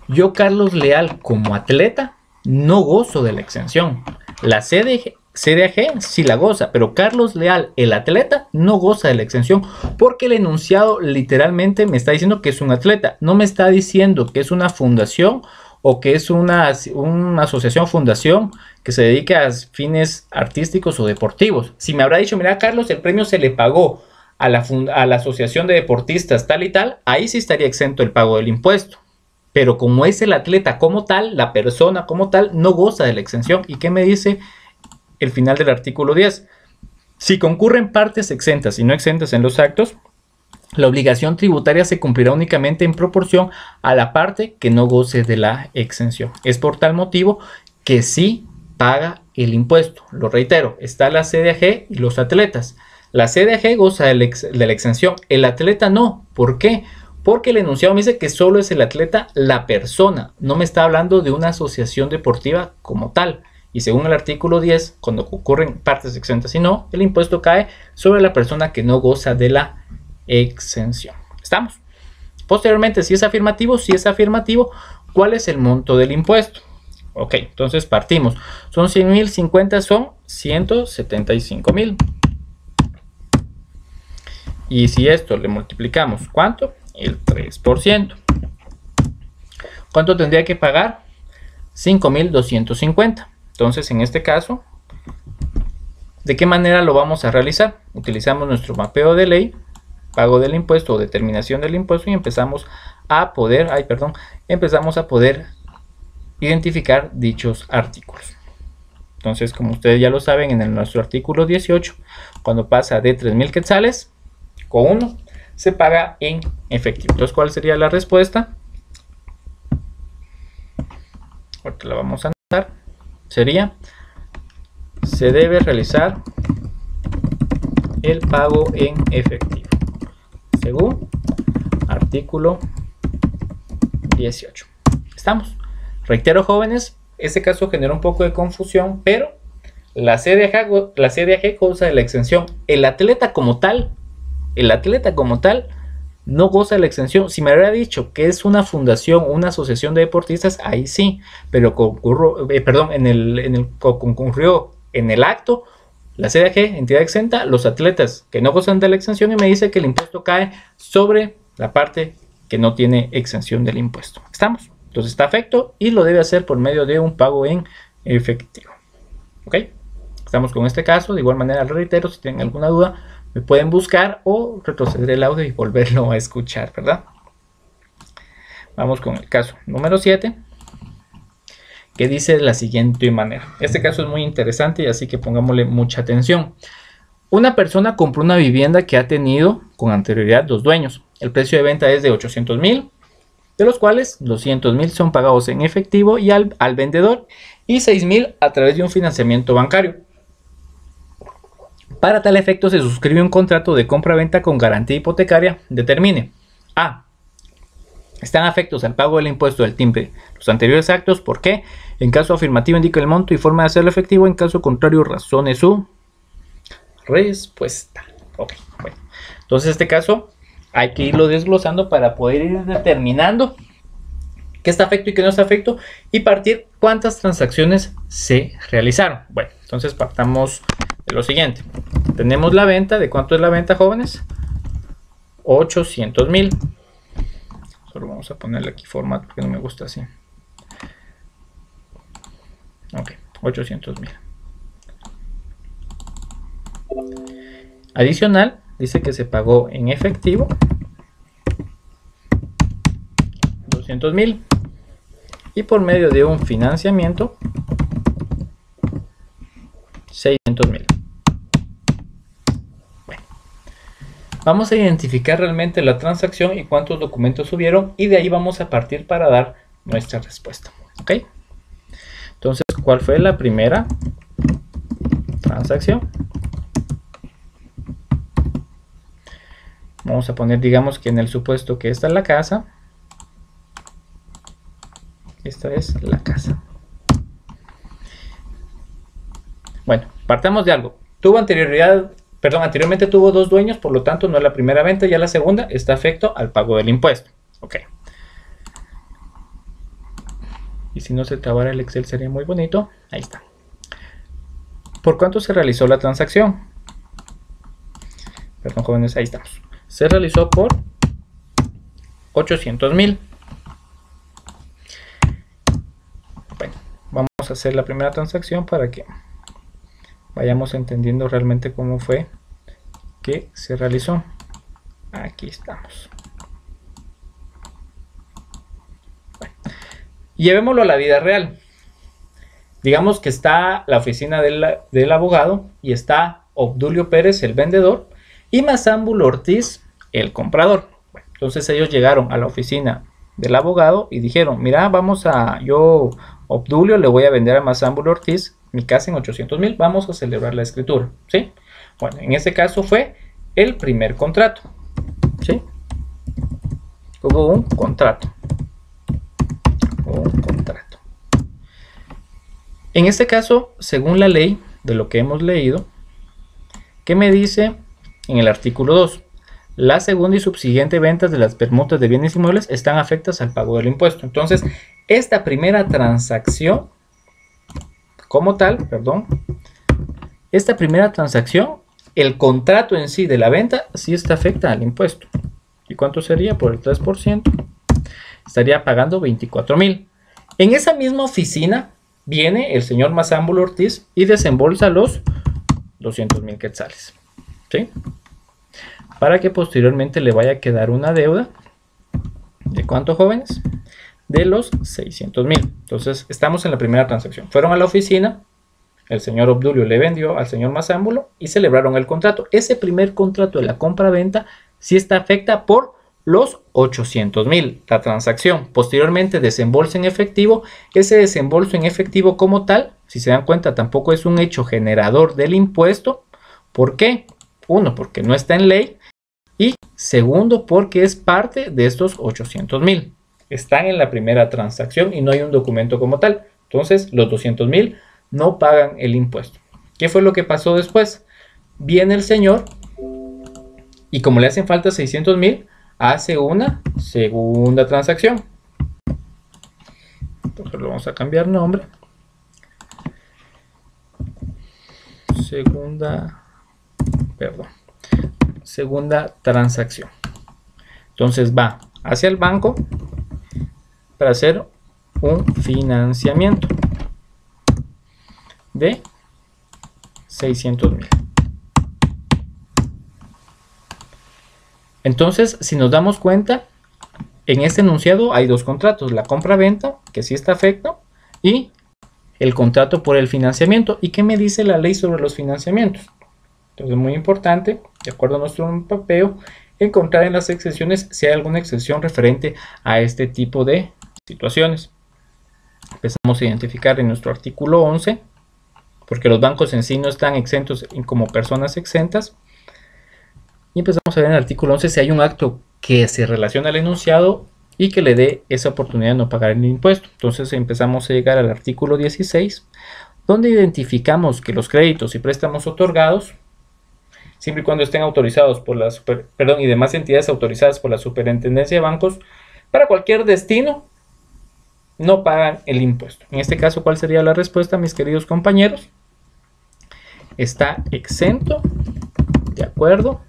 yo, Carlos Leal, como atleta, no gozo de la exención. La CDAG sí la goza, pero Carlos Leal, el atleta, no goza de la exención porque el enunciado literalmente me está diciendo que es un atleta. No me está diciendo que es una fundación o que es una asociación, fundación que se dedique a fines artísticos o deportivos. Si me habrá dicho, mira, Carlos, el premio se le pagó a la asociación de deportistas tal y tal, ahí sí estaría exento el pago del impuesto. Pero como es el atleta como tal, la persona como tal, no goza de la exención. ¿Y qué me dice el final del artículo 10? Si concurren partes exentas y no exentas en los actos, la obligación tributaria se cumplirá únicamente en proporción a la parte que no goce de la exención. Es por tal motivo que sí paga el impuesto. Lo reitero, está la CDAG y los atletas. La CDAG goza de la exención, el atleta no. ¿Por qué? Porque el enunciado me dice que solo es el atleta la persona. No me está hablando de una asociación deportiva como tal. Y según el artículo 10, cuando ocurren partes exentas y no, el impuesto cae sobre la persona que no goza de la exención. ¿Estamos? Posteriormente, si es afirmativo, ¿cuál es el monto del impuesto? Ok, entonces partimos. Son 100.000, 50 son 175.000. Y si esto le multiplicamos, ¿cuánto? El 3%. ¿Cuánto tendría que pagar? 5.250. Entonces, en este caso, ¿de qué manera lo vamos a realizar? Utilizamos nuestro mapeo de ley, pago del impuesto o determinación del impuesto y empezamos a poder identificar dichos artículos. Entonces, como ustedes ya lo saben, en nuestro artículo 18, cuando pasa de 3.000 quetzales con 1, se paga en efectivo. Entonces, ¿cuál sería la respuesta? Ahorita la vamos a anotar. Sería, se debe realizar el pago en efectivo, según artículo 18. ¿Estamos? Reitero, jóvenes, este caso generó un poco de confusión, pero la CDAG goza de la exención. El atleta como tal no goza de la exención. Si me hubiera dicho que es una fundación, una asociación de deportistas, ahí sí, pero concurrió en el acto la CDAG, entidad exenta, los atletas que no gozan de la exención, y me dice que el impuesto cae sobre la parte que no tiene exención del impuesto. ¿Estamos? Entonces está afecto y lo debe hacer por medio de un pago en efectivo. ¿Ok? Estamos con este caso. De igual manera, reitero, si tienen alguna duda, me pueden buscar o retroceder el audio y volverlo a escuchar, ¿verdad? Vamos con el caso número 7, que dice de la siguiente manera. Este caso es muy interesante y así que pongámosle mucha atención. Una persona compró una vivienda que ha tenido con anterioridad 2 dueños. El precio de venta es de 800.000, de los cuales 200.000 son pagados en efectivo y al vendedor y 6.000 a través de un financiamiento bancario. Para tal efecto se suscribe un contrato de compra-venta con garantía hipotecaria. Determine: A. Están afectos al pago del impuesto del timbre los anteriores actos. ¿Por qué? En caso afirmativo indique el monto y forma de hacerlo efectivo. En caso contrario, razone su respuesta. Ok, bueno. Entonces en este caso hay que irlo desglosando para poder ir determinando qué está afecto y qué no está afecto y partir cuántas transacciones se realizaron. Bueno, entonces partamos de lo siguiente. Tenemos la venta. ¿De cuánto es la venta, jóvenes? 800,000. Solo vamos a ponerle aquí formato porque no me gusta así. Ok, 800,000. Adicional, dice que se pagó en efectivo 200,000 y por medio de un financiamiento 600,000. Bueno, vamos a identificar realmente la transacción y cuántos documentos hubieron y de ahí vamos a partir para dar nuestra respuesta. ¿Ok? Entonces, ¿cuál fue la primera transacción? Vamos a poner, digamos que en el supuesto que esta es la casa. Esta es la casa. Bueno, partamos de algo. Anteriormente tuvo dos dueños, por lo tanto no es la primera venta, ya la segunda está afecto al pago del impuesto. Ok. Y si no se trabara el Excel sería muy bonito. Ahí está. ¿Por cuánto se realizó la transacción? Perdón, jóvenes, ahí estamos. Se realizó por 800,000. Bueno, vamos a hacer la primera transacción para que vayamos entendiendo realmente cómo fue que se realizó. Aquí estamos. Bueno, llevémoslo a la vida real. Digamos que está la oficina del abogado y está Obdulio Pérez, el vendedor, y Mazámbulo Ortiz, el comprador. Bueno, entonces ellos llegaron a la oficina del abogado y dijeron: mira, yo, Obdulio, le voy a vender a Mazámbulo Ortiz mi casa en 800,000, vamos a celebrar la escritura, ¿sí? Bueno, en este caso fue el primer contrato, ¿sí? Hubo un contrato. En este caso, según la ley de lo que hemos leído, ¿qué me dice en el artículo 2? La segunda y subsiguiente ventas de las permutas de bienes inmuebles están afectas al pago del impuesto. Entonces, esta primera transacción, como tal, esta primera transacción, el contrato en sí de la venta, sí está afecta al impuesto. ¿Y cuánto sería? Por el 3%. Estaría pagando 24,000. En esa misma oficina viene el señor Mazámbulo Ortiz y desembolsa los 200,000 quetzales, ¿sí? Para que posteriormente le vaya a quedar una deuda ¿de cuánto, jóvenes? De los 600,000. Entonces estamos en la primera transacción. Fueron a la oficina, el señor Obdulio le vendió al señor Mazámbulo y celebraron el contrato. Ese primer contrato de la compra-venta sí está afecta por los 800,000, la transacción. Posteriormente desembolso en efectivo. Ese desembolso en efectivo como tal, si se dan cuenta, tampoco es un hecho generador del impuesto. ¿Por qué? Uno, porque no está en ley. Y segundo, porque es parte de estos 800,000. Están en la primera transacción y no hay un documento como tal. Entonces, los 200,000 no pagan el impuesto. ¿Qué fue lo que pasó después? Viene el señor y como le hacen falta 600,000, hace una segunda transacción. Entonces, lo vamos a cambiar nombre. Segunda transacción. Entonces va hacia el banco para hacer un financiamiento de 600,000. Entonces, si nos damos cuenta, en este enunciado hay dos contratos: la compra-venta, que sí está afecto, y el contrato por el financiamiento. ¿Y qué me dice la ley sobre los financiamientos? Entonces, muy importante, de acuerdo a nuestro papel, encontrar en las excepciones si hay alguna excepción referente a este tipo de situaciones. Empezamos a identificar en nuestro artículo 11, porque los bancos en sí no están exentos como personas exentas. Y empezamos a ver en el artículo 11 si hay un acto que se relaciona al enunciado y que le dé esa oportunidad de no pagar el impuesto. Entonces empezamos a llegar al artículo 16, donde identificamos que los créditos y préstamos otorgados, siempre y cuando estén autorizados por la y demás entidades autorizadas por la Superintendencia de Bancos, para cualquier destino, no pagan el impuesto. En este caso, ¿cuál sería la respuesta, mis queridos compañeros? Está exento, de acuerdo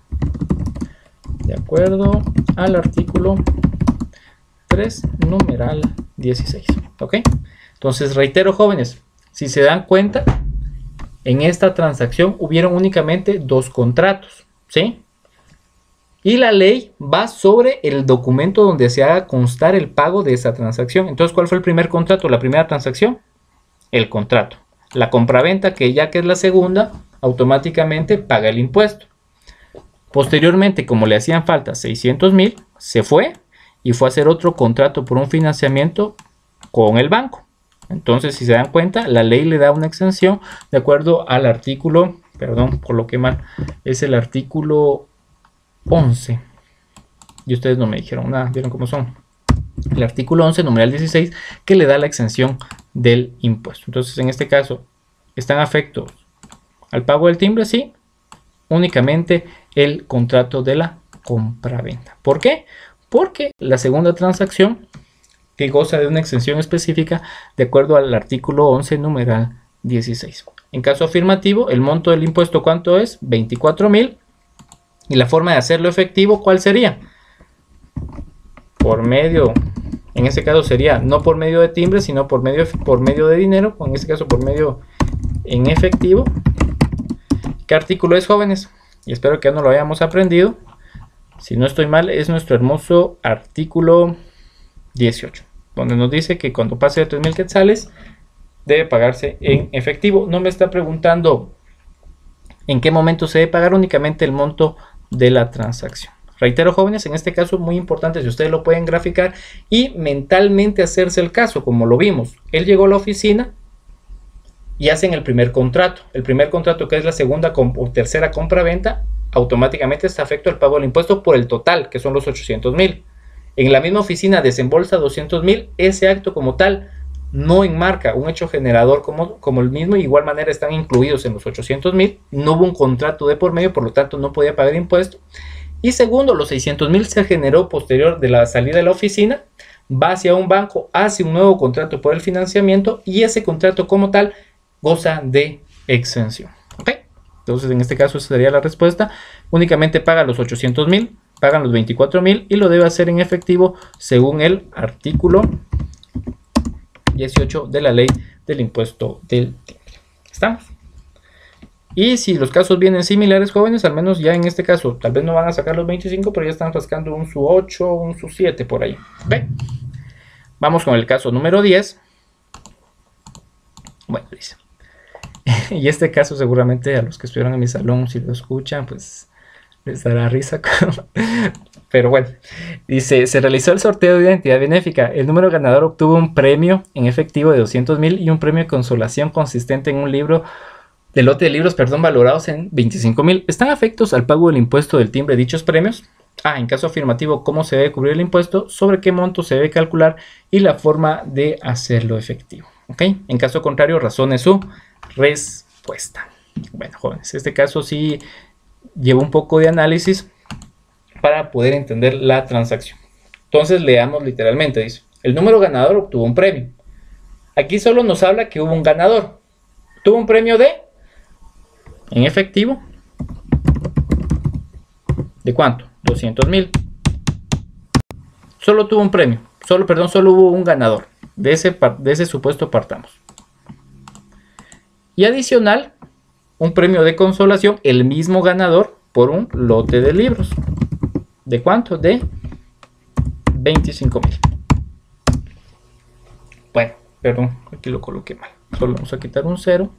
al artículo 3, numeral 16. ¿Ok? Entonces, reitero, jóvenes, si se dan cuenta, en esta transacción hubieron únicamente 2 contratos, ¿sí? Y la ley va sobre el documento donde se haga constar el pago de esa transacción. Entonces, ¿cuál fue el primer contrato? La primera transacción, el contrato. La compraventa, que ya que es la segunda, automáticamente paga el impuesto. Posteriormente, como le hacían falta 600,000, se fue y fue a hacer otro contrato por un financiamiento con el banco. Entonces, si se dan cuenta, la ley le da una exención de acuerdo al artículo, perdón, coloqué mal, es el artículo 11. Y ustedes no me dijeron nada, ¿vieron cómo son? El artículo 11, numeral 16, que le da la exención del impuesto. Entonces, en este caso, ¿están afectos al pago del timbre? Sí, únicamente el contrato de la compraventa. ¿Por qué? Porque la segunda transacción, que goza de una exención específica de acuerdo al artículo 11, numeral 16. En caso afirmativo, el monto del impuesto, ¿cuánto es? 24,000. Y la forma de hacerlo efectivo, ¿cuál sería? Por medio, en este caso sería no por medio de timbre, sino por medio de dinero, en este caso por medio en efectivo. ¿Qué artículo es, jóvenes? Y espero que ya no lo hayamos aprendido. Si no estoy mal, es nuestro hermoso artículo 18, donde nos dice que cuando pase de 3,000 quetzales debe pagarse en efectivo. No me está preguntando en qué momento se debe pagar, únicamente el monto de la transacción. Reitero, jóvenes, en este caso muy importante, si ustedes lo pueden graficar y mentalmente hacerse el caso, como lo vimos. Él llegó a la oficina y hacen el primer contrato. El primer contrato, que es la segunda o tercera compra-venta, automáticamente está afecto al pago del impuesto por el total, que son los 800,000. En la misma oficina desembolsa 200,000. Ese acto como tal no enmarca un hecho generador como el mismo. De igual manera están incluidos en los 800,000. No hubo un contrato de por medio, por lo tanto no podía pagar impuesto. Y segundo, los 600,000 se generó posterior de la salida de la oficina, va hacia un banco, hace un nuevo contrato por el financiamiento y ese contrato como tal goza de exención. ¿Ok? Entonces, en este caso, esa sería la respuesta. Únicamente paga los 800,000, pagan los 24,000 y lo debe hacer en efectivo según el artículo 18 de la ley del impuesto del timbre. ¿Estamos? Y si los casos vienen similares, jóvenes, al menos ya en este caso, tal vez no van a sacar los 25, pero ya están rascando un su 8, un su 7 por ahí. ¿Ok? Vamos con el caso número 10. Bueno, dice. Y este caso seguramente a los que estuvieron en mi salón, si lo escuchan, pues les dará risa. Pero bueno, dice, se realizó el sorteo de identidad benéfica. El número ganador obtuvo un premio en efectivo de 200,000 y un premio de consolación consistente en un libro, de lote de libros, valorados en 25,000. ¿Están afectos al pago del impuesto del timbre dichos premios? En caso afirmativo, ¿cómo se debe cubrir el impuesto? ¿Sobre qué monto se debe calcular? Y la forma de hacerlo efectivo. ¿Ok? En caso contrario, razone su respuesta. Bueno, jóvenes, este caso sí lleva un poco de análisis para poder entender la transacción. Entonces leamos literalmente, dice, el número ganador obtuvo un premio. Aquí solo nos habla que hubo un ganador. Tuvo un premio en efectivo, ¿de cuánto? 200,000. Solo tuvo un premio, solo hubo un ganador. De ese supuesto partamos. Y adicional, un premio de consolación, el mismo ganador por un lote de libros. ¿De cuánto? De 25,000. Bueno, perdón, aquí lo coloqué mal. Solo vamos a quitar un 0.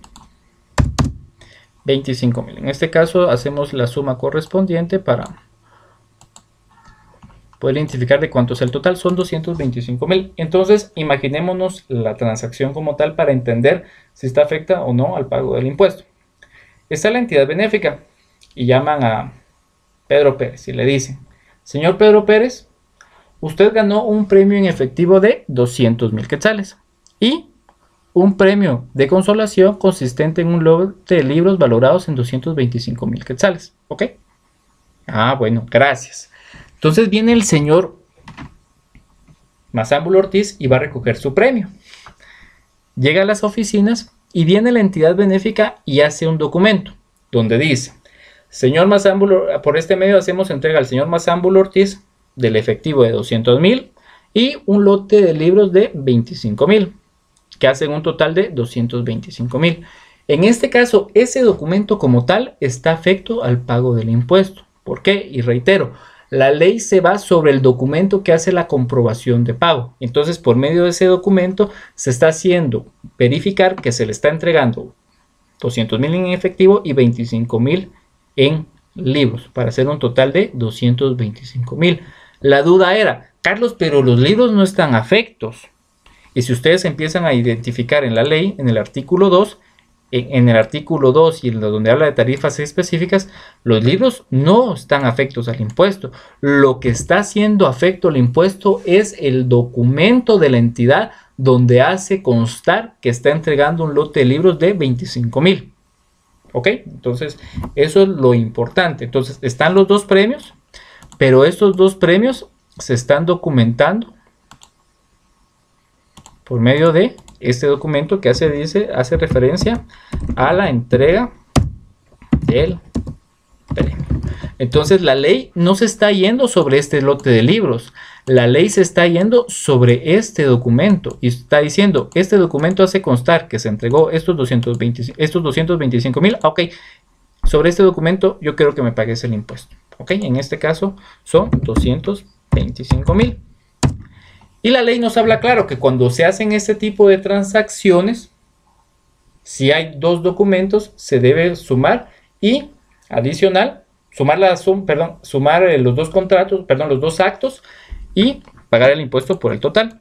25,000. En este caso hacemos la suma correspondiente para poder identificar de cuánto es el total. Son 225,000. Entonces, imaginémonos la transacción como tal para entender si está afecta o no al pago del impuesto. Está la entidad benéfica y llaman a Pedro Pérez y le dicen: señor Pedro Pérez, usted ganó un premio en efectivo de 200,000 quetzales y un premio de consolación consistente en un lote de libros valorados en 225,000 quetzales. ¿Ok? Ah, bueno, gracias. Entonces viene el señor Mazámbulo Ortiz y va a recoger su premio. Llega a las oficinas y viene la entidad benéfica y hace un documento donde dice: señor Mazámbulo, por este medio hacemos entrega al señor Mazámbulo Ortiz del efectivo de 200,000 y un lote de libros de 25,000, que hacen un total de 225,000. En este caso, ese documento como tal está afecto al pago del impuesto. ¿Por qué? Y reitero, la ley se va sobre el documento que hace la comprobación de pago. Entonces, por medio de ese documento se está haciendo verificar que se le está entregando 200,000 en efectivo y 25,000 en libros, para hacer un total de 225,000. La duda era: Carlos, pero los libros no están afectos. Y si ustedes empiezan a identificar en la ley, en el artículo 2, en el artículo 2 y en donde habla de tarifas específicas, los libros no están afectos al impuesto. Lo que está haciendo afecto al impuesto es el documento de la entidad donde hace constar que está entregando un lote de libros de 25,000. ¿Ok? Entonces, eso es lo importante. Entonces, están los dos premios, pero estos dos premios se están documentando por medio de este documento que hace referencia a la entrega del premio. Entonces, la ley no se está yendo sobre este lote de libros. La ley se está yendo sobre este documento y está diciendo: este documento hace constar que se entregó estos 225,000. Ok, sobre este documento yo quiero que me pagues el impuesto. Ok, en este caso son 225,000. Y la ley nos habla claro que cuando se hacen este tipo de transacciones, si hay dos documentos, se debe sumar y adicional, sumar los dos contratos, los dos actos y pagar el impuesto por el total.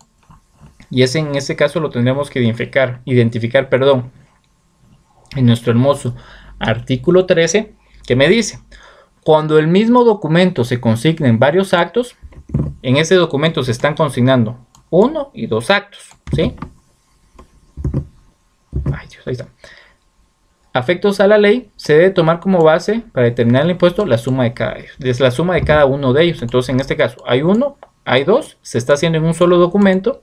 Y en ese caso lo tendremos que identificar en nuestro hermoso artículo 13, que me dice: cuando el mismo documento se consigna en varios actos, en ese documento se están consignando uno y dos actos, ¿sí? Ay, Dios, ahí está. Afectos a la ley, se debe tomar como base para determinar el impuesto la suma de cada ellos. Es la suma de cada uno de ellos. Entonces, en este caso, hay uno, hay dos, se está haciendo en un solo documento,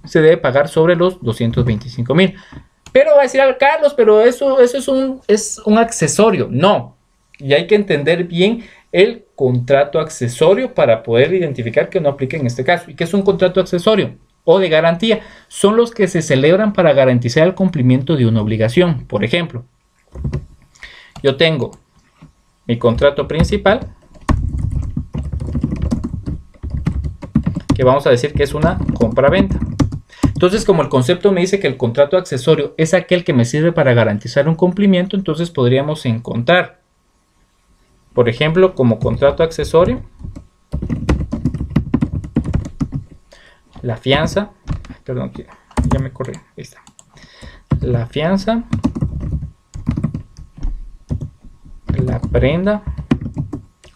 se debe pagar sobre los 225,000. Pero va a decir: Carlos, pero eso es un accesorio. No, y hay que entender bien el contrato accesorio para poder identificar que no aplica en este caso. ¿Y qué es un contrato accesorio o de garantía? Son los que se celebran para garantizar el cumplimiento de una obligación. Por ejemplo, yo tengo mi contrato principal, que vamos a decir que es una compra-venta. Entonces, como el concepto me dice que el contrato accesorio es aquel que me sirve para garantizar un cumplimiento, entonces podríamos encontrar, por ejemplo, como contrato accesorio, la fianza, perdón, ya me corrí, ahí está, la fianza, la prenda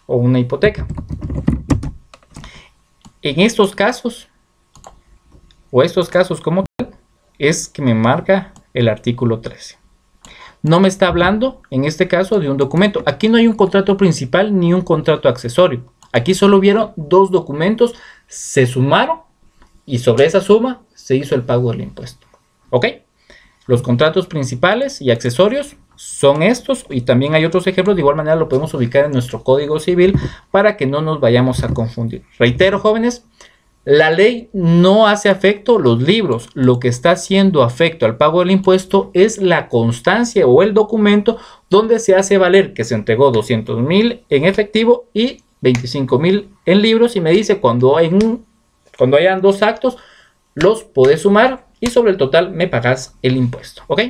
o una hipoteca. En estos casos, como tal, es que me marca el artículo 13. No me está hablando, en este caso, de un documento. Aquí no hay un contrato principal ni un contrato accesorio. Aquí solo vieron dos documentos, se sumaron y sobre esa suma se hizo el pago del impuesto. ¿Ok? Los contratos principales y accesorios son estos, y también hay otros ejemplos. De igual manera lo podemos ubicar en nuestro Código Civil para que no nos vayamos a confundir. Reitero, jóvenes, la ley no hace afecto los libros. Lo que está haciendo afecto al pago del impuesto es la constancia o el documento donde se hace valer que se entregó 200,000 en efectivo y 25,000 en libros, y me dice cuando hayan dos actos los podés sumar y sobre el total me pagas el impuesto. ¿Ok?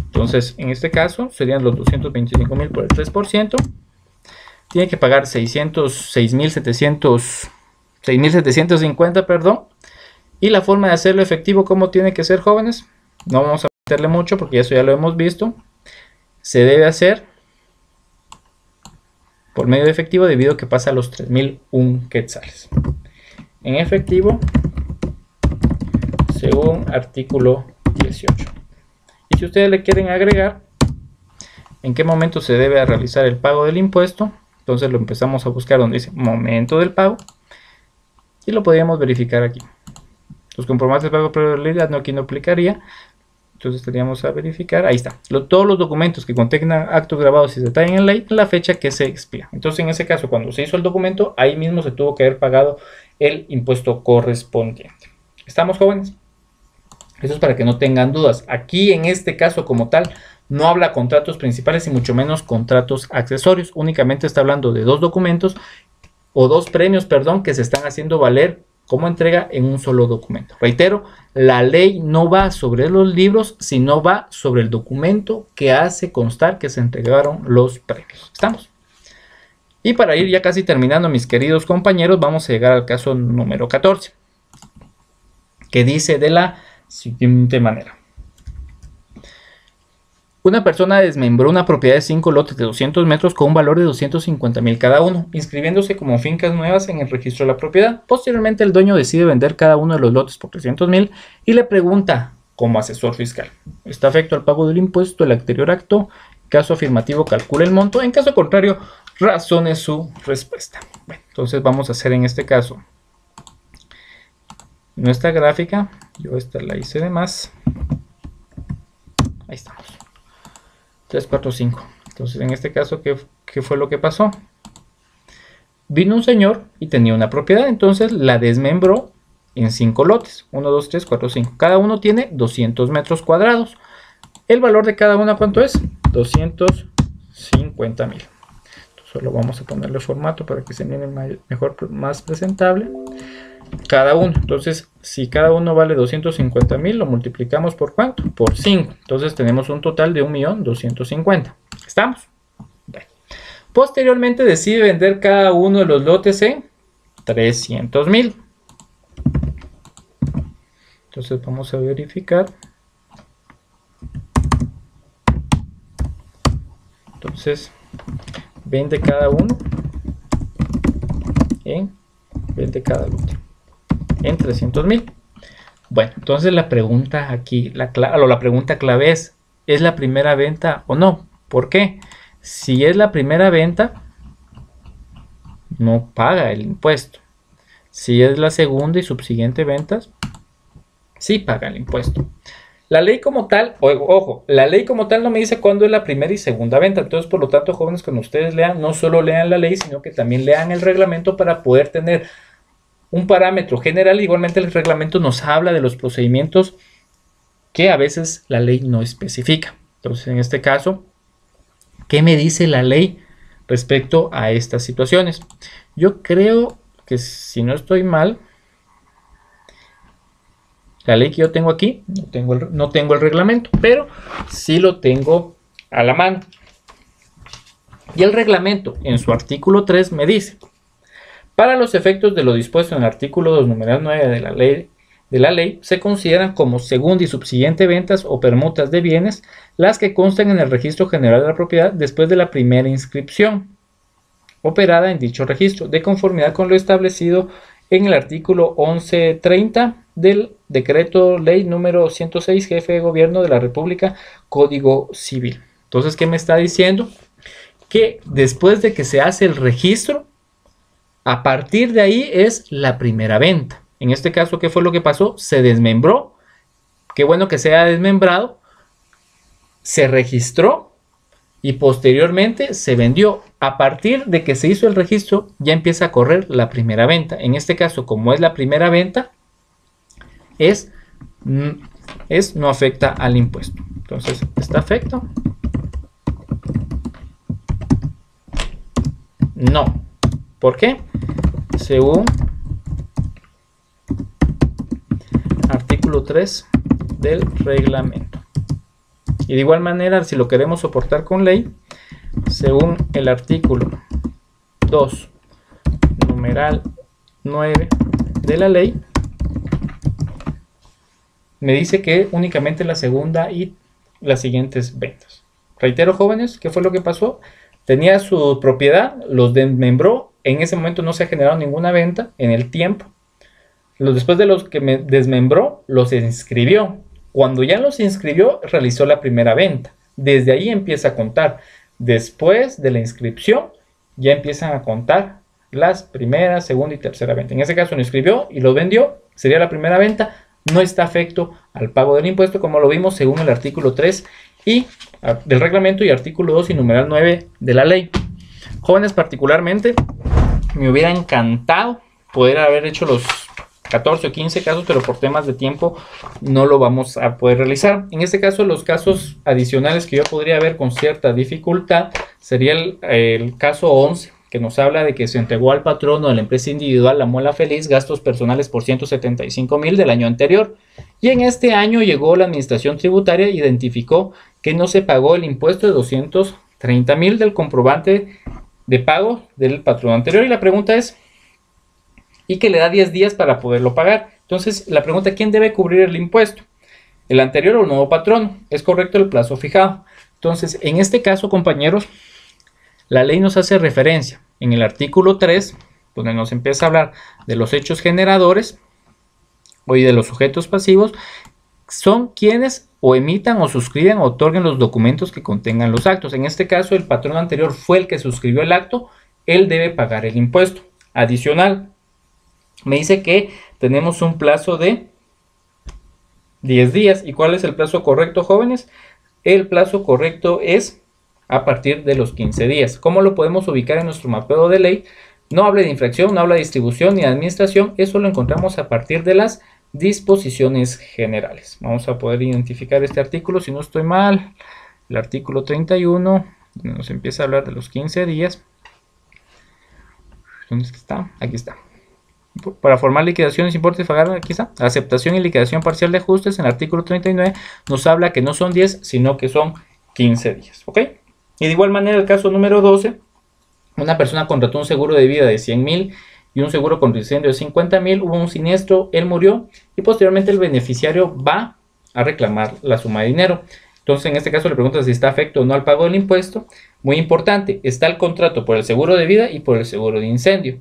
Entonces, en este caso serían los 225,000 por el 3%. tiene que pagar 6.750, perdón. Y la forma de hacerlo efectivo, ¿cómo tiene que ser, jóvenes? No vamos a meterle mucho porque eso ya lo hemos visto. Se debe hacer por medio de efectivo debido a que pasa a los 3.001 quetzales. En efectivo, según artículo 18. Y si ustedes le quieren agregar en qué momento se debe realizar el pago del impuesto, entonces lo empezamos a buscar donde dice momento del pago y lo podríamos verificar aquí. Los comprobantes de pago de prioridad aquí no aplicaría, entonces tendríamos a verificar, ahí está, todos los documentos que contengan actos grabados y se detallen en ley, la fecha que se expira. Entonces en ese caso, cuando se hizo el documento, ahí mismo se tuvo que haber pagado el impuesto correspondiente. ¿Estamos, jóvenes? Eso es para que no tengan dudas. Aquí en este caso como tal no habla contratos principales y mucho menos contratos accesorios. Únicamente está hablando de dos documentos o dos premios, perdón, que se están haciendo valer como entrega en un solo documento. Reitero, la ley no va sobre los libros, sino va sobre el documento que hace constar que se entregaron los premios. ¿Estamos? Y para ir ya casi terminando, mis queridos compañeros, vamos a llegar al caso número 14, que dice de la siguiente manera. Una persona desmembró una propiedad de 5 lotes de 200 metros con un valor de 250.000 cada uno, inscribiéndose como fincas nuevas en el registro de la propiedad. Posteriormente, el dueño decide vender cada uno de los lotes por 300.000 y le pregunta, como asesor fiscal, ¿está afecto al pago del impuesto el anterior acto? Caso afirmativo, calcule el monto. En caso contrario, razone su respuesta. Bueno, entonces vamos a hacer en este caso nuestra gráfica. Yo esta la hice de más. Ahí estamos. 3, 4, 5. Entonces en este caso, ¿qué fue lo que pasó? Vino un señor y tenía una propiedad, entonces la desmembró en 5 lotes. 1, 2, 3, 4, 5. Cada uno tiene 200 metros cuadrados. El valor de cada una, ¿cuánto es? 250.000. Solo vamos a ponerle formato para que se mire mejor, más presentable. Cada uno. Entonces, si cada uno vale 250.000, lo multiplicamos por ¿cuánto? Por 5. Entonces tenemos un total de 1.250.000. ¿Estamos? Bueno. Posteriormente decide vender cada uno de los lotes en 300.000. Entonces vamos a verificar. Entonces vende cada uno vende cada lote en 300.000. Bueno, entonces la pregunta aquí, la pregunta clave ¿es la primera venta o no? ¿Por qué? Si es la primera venta, no paga el impuesto. Si es la segunda y subsiguiente ventas, sí paga el impuesto. La ley como tal, ojo, la ley como tal no me dice cuándo es la primera y segunda venta. Entonces, por lo tanto, jóvenes, cuando ustedes lean, no solo lean la ley, sino que también lean el reglamento para poder tener un parámetro general. Igualmente, el reglamento nos habla de los procedimientos que a veces la ley no especifica. Entonces, en este caso, ¿qué me dice la ley respecto a estas situaciones? Yo creo que, si no estoy mal, la ley que yo tengo aquí, no tengo el reglamento, pero sí lo tengo a la mano. Y el reglamento, en su artículo 3, me dice: para los efectos de lo dispuesto en el artículo 2, numeral 9 de la ley, se consideran como segunda y subsiguiente ventas o permutas de bienes las que constan en el registro general de la propiedad después de la primera inscripción operada en dicho registro, de conformidad con lo establecido en el artículo 1130 del decreto ley número 106, jefe de gobierno de la República, Código Civil. Entonces, ¿qué me está diciendo? Que después de que se hace el registro, a partir de ahí es la primera venta. En este caso, ¿qué fue lo que pasó? Se desmembró. Qué bueno que se haya desmembrado. Se registró y posteriormente se vendió. A partir de que se hizo el registro, ya empieza a correr la primera venta. En este caso, como es la primera venta, no afecta al impuesto. Entonces, ¿está afecto? No. ¿Por qué? Según artículo 3 del reglamento. Y de igual manera, si lo queremos soportar con ley, según el artículo 2, numeral 9 de la ley, me dice que únicamente la segunda y las siguientes ventas. Reitero, jóvenes, ¿qué fue lo que pasó? Tenía su propiedad, los desmembró, en ese momento no se ha generado ninguna venta en el tiempo. Después de los que me desmembró, los inscribió. Cuando ya los inscribió, realizó la primera venta. Desde ahí empieza a contar. Después de la inscripción, ya empiezan a contar las primera, segunda y tercera venta. En ese caso lo inscribió y lo vendió, sería la primera venta. No está afecto al pago del impuesto, como lo vimos según el artículo 3 del reglamento y artículo 2 y numeral 9 de la ley. Jóvenes, particularmente, me hubiera encantado poder haber hecho los 14 o 15 casos, pero por temas de tiempo no lo vamos a poder realizar. En este caso, los casos adicionales que yo podría ver con cierta dificultad sería el caso 11, que nos habla de que se entregó al patrono de la empresa individual La Muela Feliz gastos personales por 175,000 del año anterior. Y en este año llegó la administración tributaria e identificó que no se pagó el impuesto de 230,000 del comprobante de pago del patrono anterior. Y la pregunta es, y que le da 10 días para poderlo pagar. Entonces, la pregunta, ¿quién debe cubrir el impuesto? ¿El anterior o el nuevo patrono? Es correcto el plazo fijado. Entonces, en este caso, compañeros, la ley nos hace referencia en el artículo 3, donde nos empieza a hablar de los hechos generadores y de los sujetos pasivos, son quienes o emitan o suscriben o otorguen los documentos que contengan los actos. En este caso, el patrono anterior fue el que suscribió el acto, él debe pagar el impuesto. Adicional, me dice que tenemos un plazo de 10 días. ¿Y cuál es el plazo correcto, jóvenes? El plazo correcto es a partir de los 15 días. ¿Cómo lo podemos ubicar en nuestro mapeo de ley? No habla de infracción, no habla de distribución ni de administración. Eso lo encontramos a partir de las disposiciones generales. Vamos a poder identificar este artículo, si no estoy mal, el artículo 31, donde nos empieza a hablar de los 15 días. ¿Dónde está? Aquí está. Para formar liquidaciones, importes, pagar, aquí está. Aceptación y liquidación parcial de ajustes, en el artículo 39 nos habla que no son 10, sino que son 15 días. ¿Ok? Y de igual manera, el caso número 12, una persona contrató un seguro de vida de 100,000 y un seguro contra incendio de 50,000, hubo un siniestro, él murió y posteriormente el beneficiario va a reclamar la suma de dinero. Entonces, en este caso le pregunta si está afecto o no al pago del impuesto. Muy importante, está el contrato por el seguro de vida y por el seguro de incendio.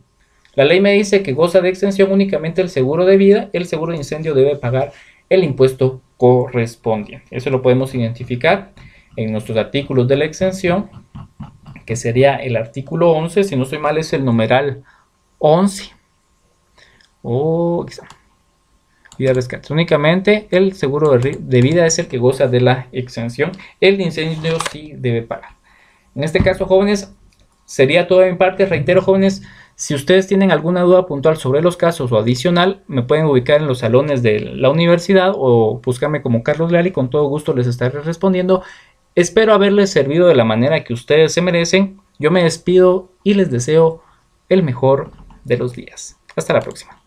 La ley me dice que goza de exención únicamente el seguro de vida, el seguro de incendio debe pagar el impuesto correspondiente. Eso lo podemos identificar en nuestros artículos de la exención, que sería el artículo 11, si no estoy mal es el numeral 11. Aquí está. Vida rescate. Únicamente el seguro de vida es el que goza de la exención. El de incendio sí debe pagar. En este caso, jóvenes, sería todo de mi parte. Reitero, jóvenes, si ustedes tienen alguna duda puntual sobre los casos o adicional, me pueden ubicar en los salones de la universidad o buscarme como Carlos Leal y con todo gusto les estaré respondiendo. Espero haberles servido de la manera que ustedes se merecen. Yo me despido y les deseo el mejor de los días. Hasta la próxima.